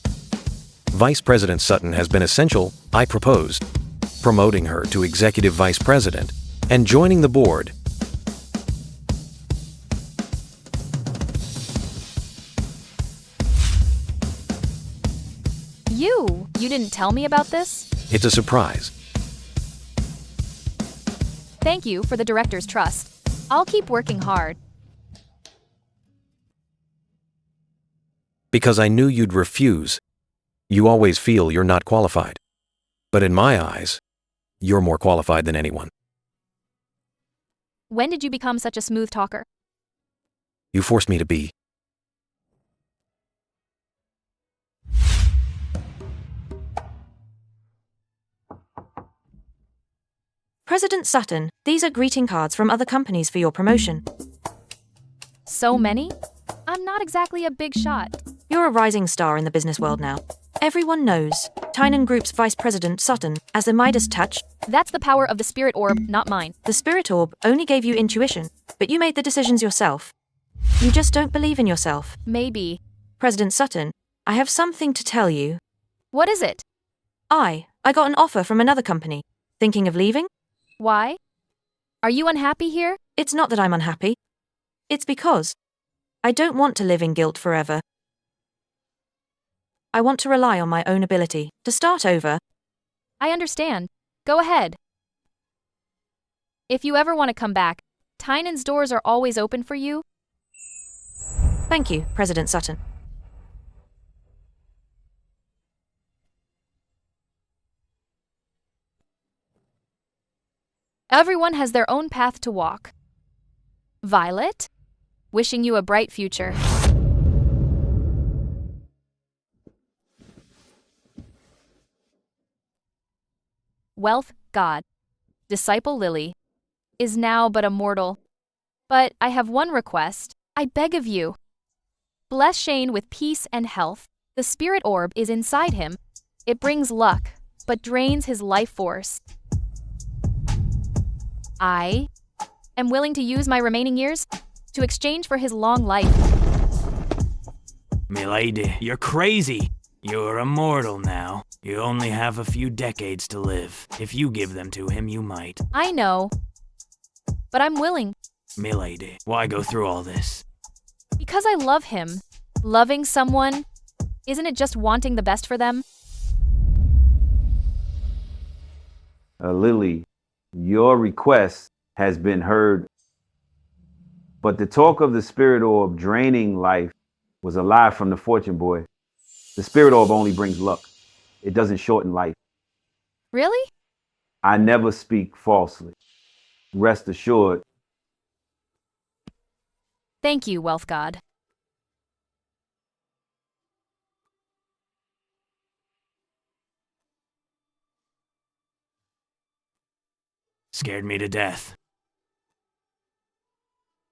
Vice President Sutton has been essential, I proposed, promoting her to Executive Vice President and joining the board. You didn't tell me about this? It's a surprise. Thank you for the director's trust. I'll keep working hard. Because I knew you'd refuse. You always feel you're not qualified. But in my eyes, you're more qualified than anyone. When did you become such a smooth talker? You forced me to be. President Sutton, these are greeting cards from other companies for your promotion. So many? I'm not exactly a big shot. You're a rising star in the business world now. Everyone knows Tynan Group's Vice President Sutton as the Midas touch. That's the power of the spirit orb, not mine. The spirit orb only gave you intuition, but you made the decisions yourself. You just don't believe in yourself. Maybe. President Sutton, I have something to tell you. What is it? I got an offer from another company. Thinking of leaving? Why? Are you unhappy here? It's not that I'm unhappy. It's because I don't want to live in guilt forever. I want to rely on my own ability to start over. I understand. Go ahead. If you ever want to come back, Tynan's doors are always open for you. Thank you, President Sutton. Everyone has their own path to walk. Violet, wishing you a bright future. Wealth God, disciple Lily, is now but a mortal. But I have one request. I beg of you. Bless Shane with peace and health. The spirit orb is inside him. It brings luck, but drains his life force. I am willing to use my remaining years to exchange for his long life. Milady, you're crazy. You're immortal now. You only have a few decades to live. If you give them to him, you might. I know, but I'm willing. Milady, why go through all this? Because I love him. Loving someone, isn't it just wanting the best for them? Lily, your request has been heard, but the talk of the spirit orb draining life was a lie from the fortune boy. The spirit orb only brings luck. It doesn't shorten life. Really? I never speak falsely. Rest assured. Thank you, Wealth God. Scared me to death.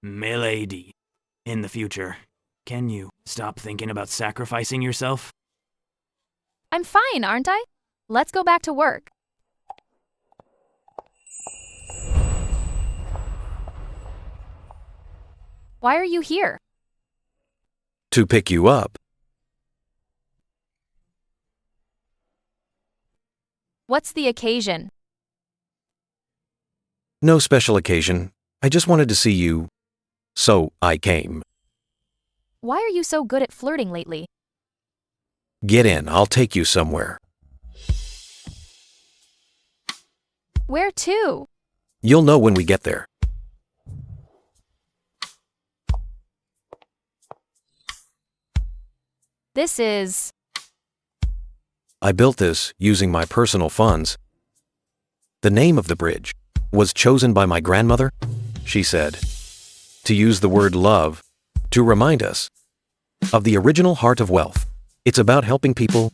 Milady, in the future, can you stop thinking about sacrificing yourself? I'm fine, aren't I? Let's go back to work. Why are you here? To pick you up. What's the occasion? No special occasion. I just wanted to see you, so I came. Why are you so good at flirting lately? Get in, I'll take you somewhere. Where to? You'll know when we get there. This is... I built this using my personal funds. The name of the bridge was chosen by my grandmother. She said, to use the word love to remind us of the original heart of wealth. It's about helping people.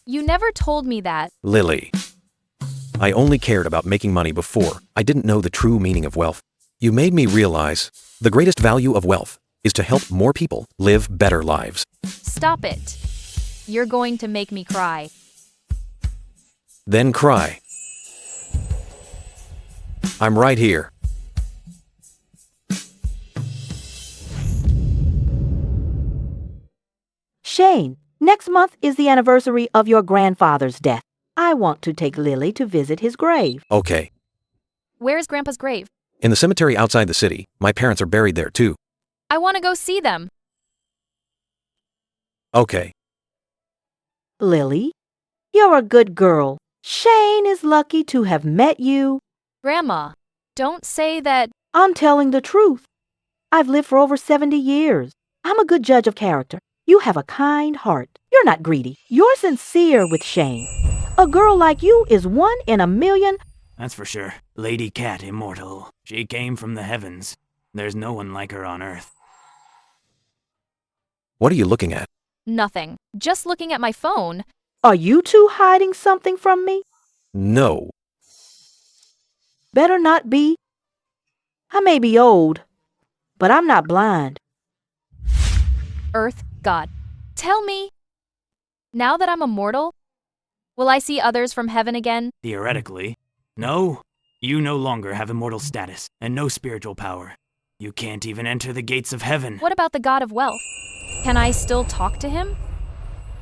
You never told me that. Lily, I only cared about making money before. I didn't know the true meaning of wealth. You made me realize the greatest value of wealth is to help more people live better lives. Stop it. You're going to make me cry. Then cry. I'm right here. Shane, next month is the anniversary of your grandfather's death. I want to take Lily to visit his grave. Okay. Where's Grandpa's grave? In the cemetery outside the city. My parents are buried there too. I want to go see them. Okay. Lily, you're a good girl. Shane is lucky to have met you. Grandma, don't say that. I'm telling the truth. I've lived for over 70 years. I'm a good judge of character. You have a kind heart. You're not greedy. You're sincere with Shane. A girl like you is one in a million. That's for sure. Lady Cat, immortal. She came from the heavens. There's no one like her on Earth. What are you looking at? Nothing. Just looking at my phone. Are you two hiding something from me? No. Better not be. I may be old, but I'm not blind. Earth God, tell me, now that I'm immortal, will I see others from heaven again? Theoretically. No. You no longer have immortal status and no spiritual power. You can't even enter the gates of heaven. What about the god of wealth? Can I still talk to him?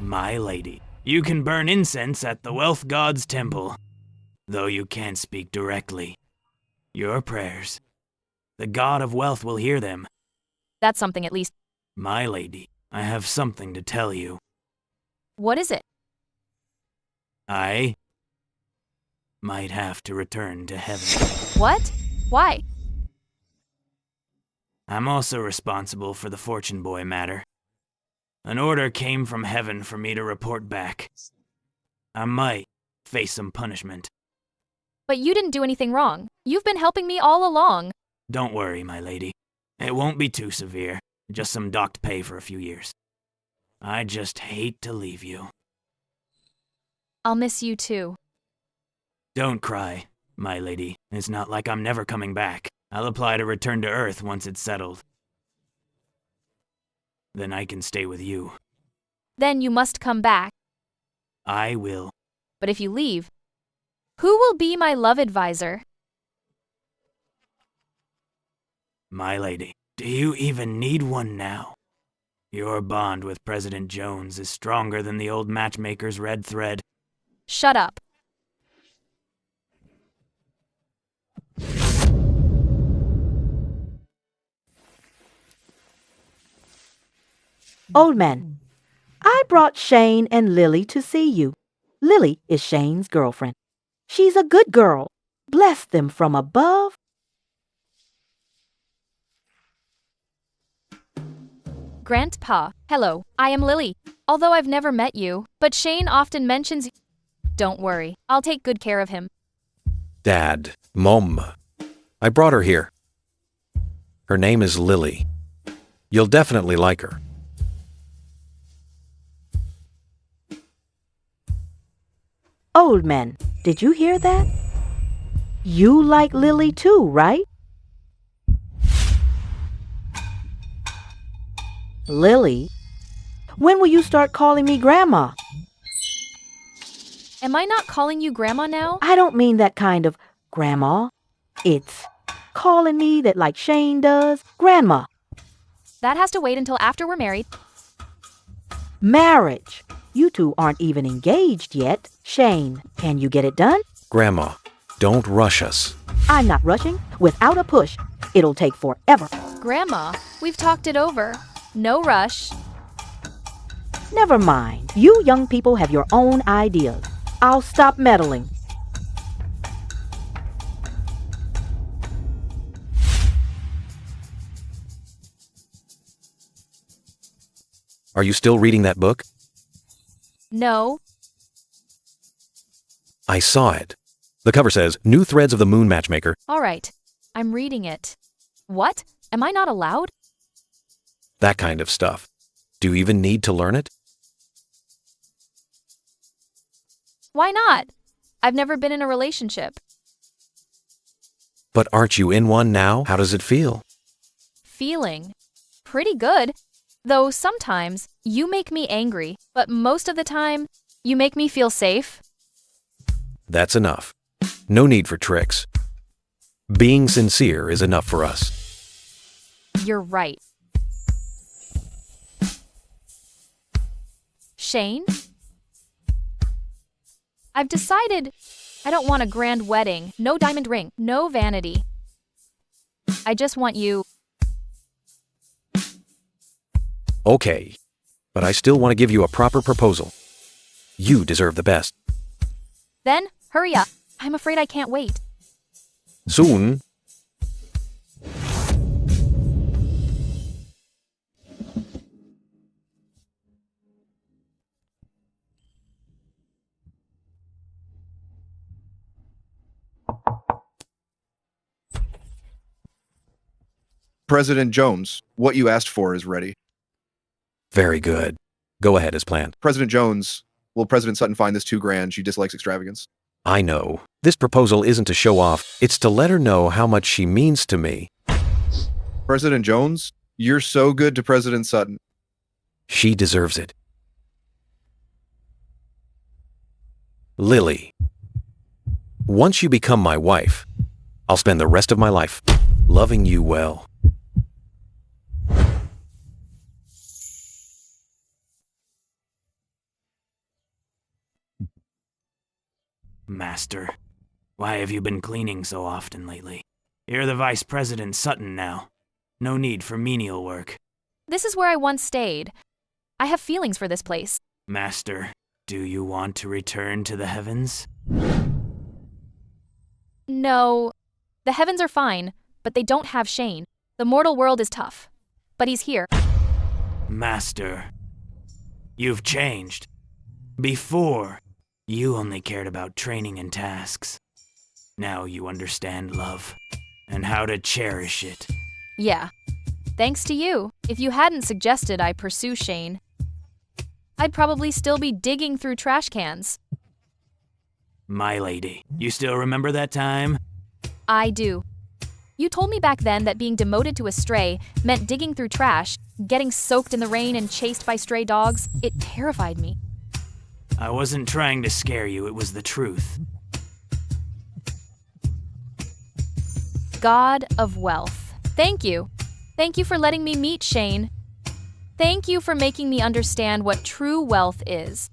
My lady, you can burn incense at the wealth god's temple, though you can't speak directly. Your prayers, the god of wealth will hear them. That's something at least. My lady, I have something to tell you. What is it? I might have to return to heaven. What? Why? I'm also responsible for the Fortune Boy matter. An order came from heaven for me to report back. I might face some punishment. But you didn't do anything wrong. You've been helping me all along. Don't worry, my lady. It won't be too severe. Just some docked pay for a few years. I just hate to leave you. I'll miss you too. Don't cry, my lady. It's not like I'm never coming back. I'll apply to return to Earth once it's settled. Then I can stay with you. Then you must come back. I will. But if you leave, who will be my love advisor? My lady, do you even need one now? Your bond with President Jones is stronger than the old matchmaker's red thread. Shut up. Old man, I brought Shane and Lily to see you. Lily is Shane's girlfriend. She's a good girl. Bless them from above. Grandpa, hello, I am Lily. Although I've never met you, but Shane often mentions... Don't worry, I'll take good care of him. Dad, Mom, I brought her here. Her name is Lily. You'll definitely like her. Old man, did you hear that? You like Lily too, right? Lily, when will you start calling me Grandma? Am I not calling you Grandma now? I don't mean that kind of Grandma. It's calling me that like Shane does, Grandma. That has to wait until after we're married. Marriage. You two aren't even engaged yet. Shane, can you get it done? Grandma, don't rush us. I'm not rushing. Without a push, it'll take forever. Grandma, we've talked it over. No rush. Never mind. You young people have your own ideas. I'll stop meddling. Are you still reading that book? No. I saw it. The cover says, New Threads of the Moon Matchmaker. All right. I'm reading it. What? Am I not allowed? That kind of stuff. Do you even need to learn it? Why not? I've never been in a relationship. But aren't you in one now? How does it feel? Feeling pretty good. Though sometimes you make me angry, but most of the time you make me feel safe. That's enough. No need for tricks. Being sincere is enough for us. You're right. Shane? I've decided I don't want a grand wedding, no diamond ring, no vanity. I just want you. Okay, but I still want to give you a proper proposal. You deserve the best. Then, hurry up. I'm afraid I can't wait. Soon. President Jones, what you asked for is ready. Very good. Go ahead as planned. President Jones, will President Sutton find this $2,000? She dislikes extravagance. I know. This proposal isn't to show off. It's to let her know how much she means to me. President Jones, you're so good to President Sutton. She deserves it. Lily, once you become my wife, I'll spend the rest of my life loving you well. Master, why have you been cleaning so often lately? You're the Vice President Sutton now. No need for menial work. This is where I once stayed. I have feelings for this place. Master, do you want to return to the heavens? No. The heavens are fine, but they don't have Shane. The mortal world is tough. But he's here. Master, you've changed. Before, you only cared about training and tasks. Now you understand love and how to cherish it. Yeah. Thanks to you. If you hadn't suggested I pursue Shane, I'd probably still be digging through trash cans. My lady, you still remember that time? I do. You told me back then that being demoted to a stray meant digging through trash, getting soaked in the rain and chased by stray dogs. It terrified me. I wasn't trying to scare you, it was the truth. God of wealth. Thank you. Thank you for letting me meet Shane. Thank you for making me understand what true wealth is.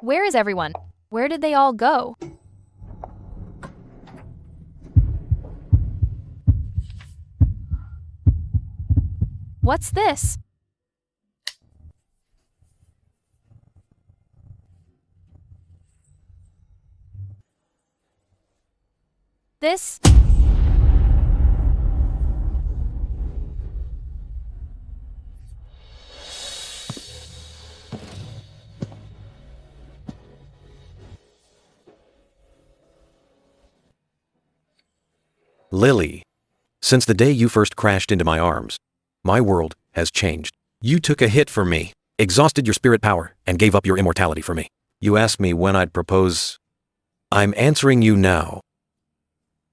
Where is everyone? Where did they all go? What's this? This? Lily, since the day you first crashed into my arms, my world has changed. You took a hit for me, exhausted your spirit power, and gave up your immortality for me. You asked me when I'd propose. I'm answering you now.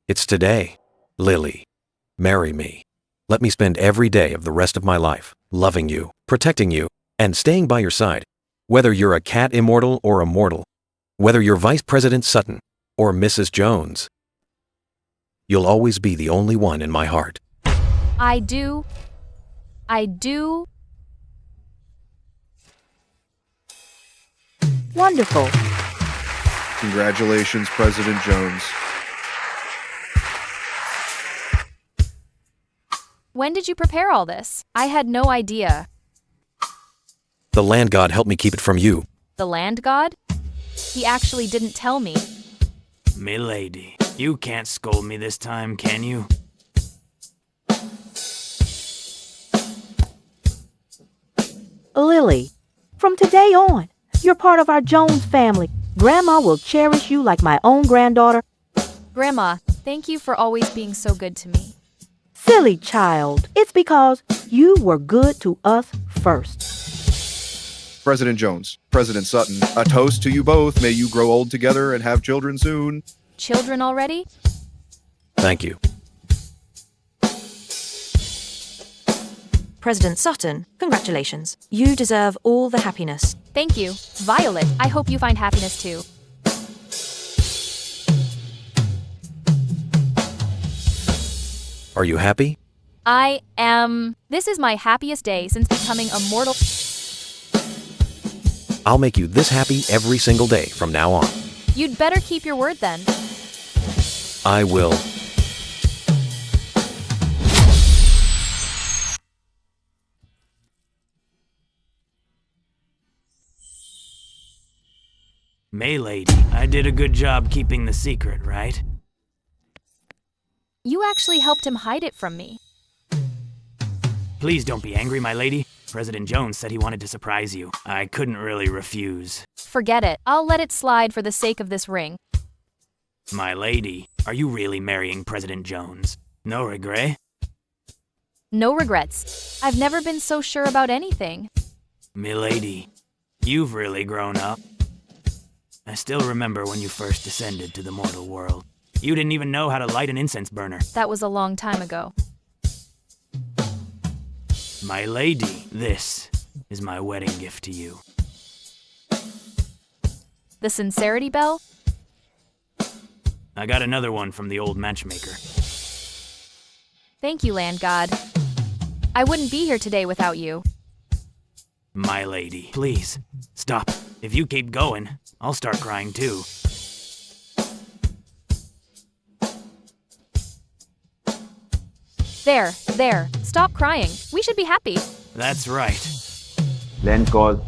It's today. Lily, marry me. Let me spend every day of the rest of my life loving you, protecting you, and staying by your side. Whether you're a cat immortal or a mortal, whether you're Vice President Sutton or Mrs. Jones, you'll always be the only one in my heart. I do. Wonderful. Congratulations, President Jones. When did you prepare all this? I had no idea. The land god helped me keep it from you. The land god? He actually didn't tell me. Milady, you can't scold me this time, can you? Lily, from today on, you're part of our Jones family. Grandma will cherish you like my own granddaughter. Grandma, thank you for always being so good to me. Silly child. It's because you were good to us first. President Jones, President Sutton, a toast to you both. May you grow old together and have children soon. Children already? Thank you. President Sutton, congratulations. You deserve all the happiness. Thank you. Violet, I hope you find happiness too. Are you happy? I am. This is my happiest day since becoming a mortal. I'll make you this happy every single day from now on. You'd better keep your word then. I will. Milady, I did a good job keeping the secret, right? You actually helped him hide it from me. Please don't be angry, my lady. President Jones said he wanted to surprise you. I couldn't really refuse. Forget it. I'll let it slide for the sake of this ring. My lady, are you really marrying President Jones? No regret? No regrets. I've never been so sure about anything. Milady, you've really grown up. I still remember when you first descended to the mortal world. You didn't even know how to light an incense burner. That was a long time ago. My lady, this is my wedding gift to you. The sincerity bell? I got another one from the old matchmaker. Thank you, land god. I wouldn't be here today without you. My lady, please, stop. If you keep going, I'll start crying too. There. Stop crying. We should be happy. That's right. Land God,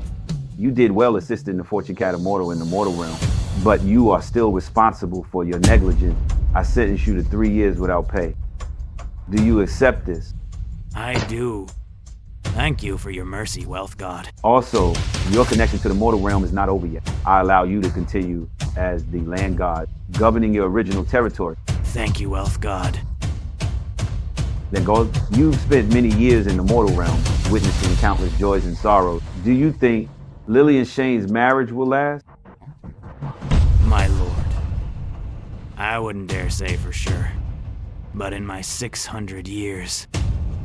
you did well assisting the Fortune Cat Immortal in the mortal realm, but you are still responsible for your negligence. I sentence you to 3 years without pay. Do you accept this? I do. Thank you for your mercy, wealth god. Also, your connection to the mortal realm is not over yet. I allow you to continue as the land god, governing your original territory. Thank you, wealth god. Then go. You've spent many years in the mortal realm, witnessing countless joys and sorrows. Do you think Lily and Shane's marriage will last? My lord, I wouldn't dare say for sure. But in my 600 years,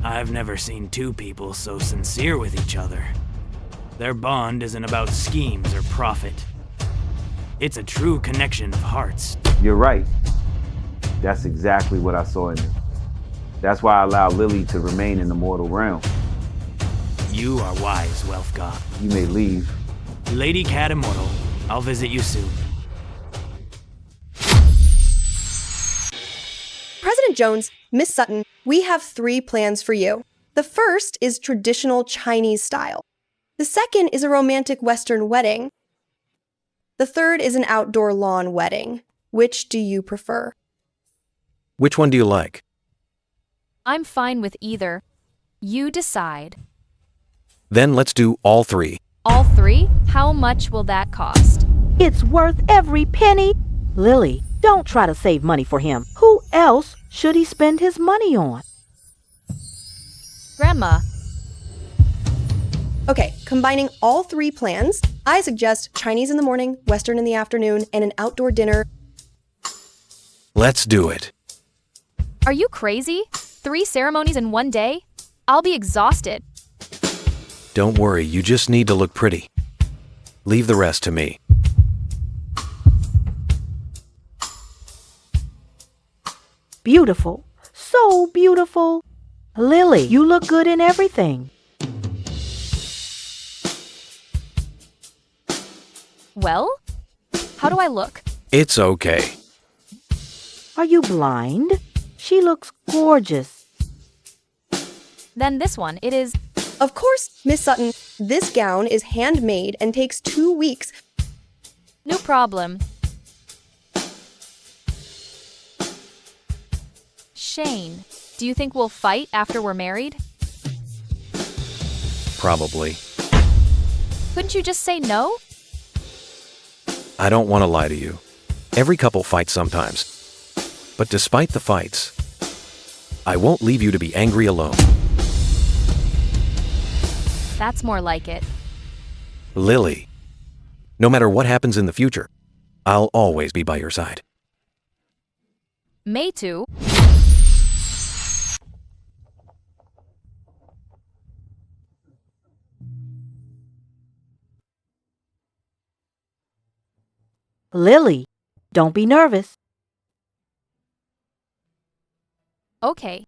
I've never seen two people so sincere with each other. Their bond isn't about schemes or profit. It's a true connection of hearts. You're right. That's exactly what I saw in them. That's why I allowed Lily to remain in the mortal realm. You are wise, wealth god. You may leave. Lady Cat Immortal, I'll visit you soon. President Jones, Miss Sutton, we have 3 plans for you. The first is traditional Chinese style. The second is a romantic Western wedding. The third is an outdoor lawn wedding. Which do you prefer? Which one do you like? I'm fine with either. You decide. Then let's do all 3. All 3? How much will that cost? It's worth every penny. Lily, don't try to save money for him. Who else should he spend his money on? Grandma. Okay, combining all 3 plans, I suggest Chinese in the morning, Western in the afternoon, and an outdoor dinner. Let's do it. Are you crazy? 3 ceremonies in one day? I'll be exhausted. Don't worry, you just need to look pretty. Leave the rest to me. Beautiful. So beautiful. Lily, you look good in everything. Well, how do I look? It's okay. Are you blind? She looks gorgeous. Then this one, it is... Of course, Miss Sutton, this gown is handmade and takes 2 weeks. No problem. Shane, do you think we'll fight after we're married? Probably. Couldn't you just say no? I don't want to lie to you. Every couple fights sometimes. But despite the fights, I won't leave you to be angry alone. That's more like it. Lily, no matter what happens in the future, I'll always be by your side. May too. Lily, don't be nervous. Okay.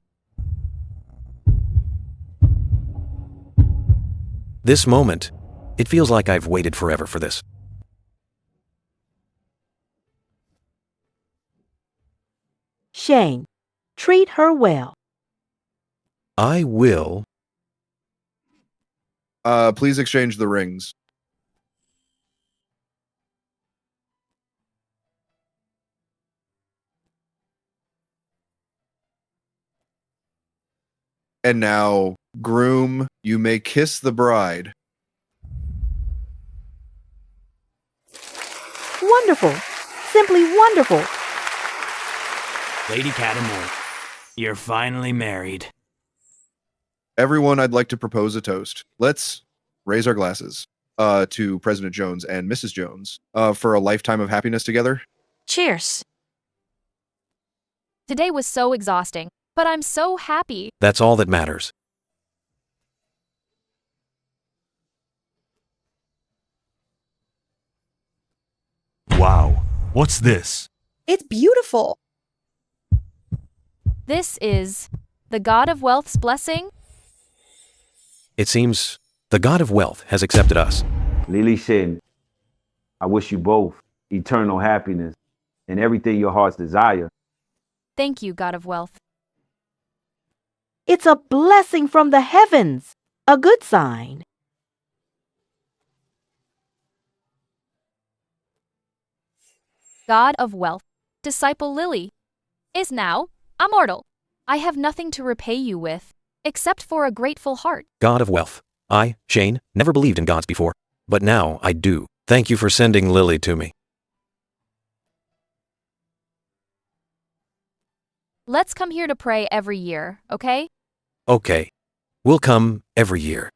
This moment, it feels like I've waited forever for this. Shane, treat her well. I will. Please exchange the rings. And now, groom, you may kiss the bride. Wonderful. Simply wonderful. Lady Cat Immortal, you're finally married. Everyone, I'd like to propose a toast. Let's raise our glasses to President Jones and Mrs. Jones for a lifetime of happiness together. Cheers. Today was so exhausting, but I'm so happy. That's all that matters. Wow, what's this? It's beautiful. This is the God of Wealth's blessing. It seems the God of Wealth has accepted us. Lily Shin, I wish you both eternal happiness and everything your hearts desire. Thank you, God of Wealth. It's a blessing from the heavens. A good sign. God of Wealth, disciple Lily, is now immortal. I have nothing to repay you with. except for a grateful heart. God of wealth. I, Shane, never believed in gods before, but now I do. Thank you for sending Lily to me. Let's come here to pray every year, okay? Okay. We'll come every year.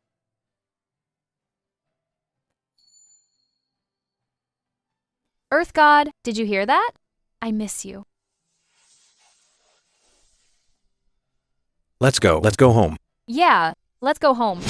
Earth God, did you hear that? I miss you. Let's go home. Yeah, let's go home.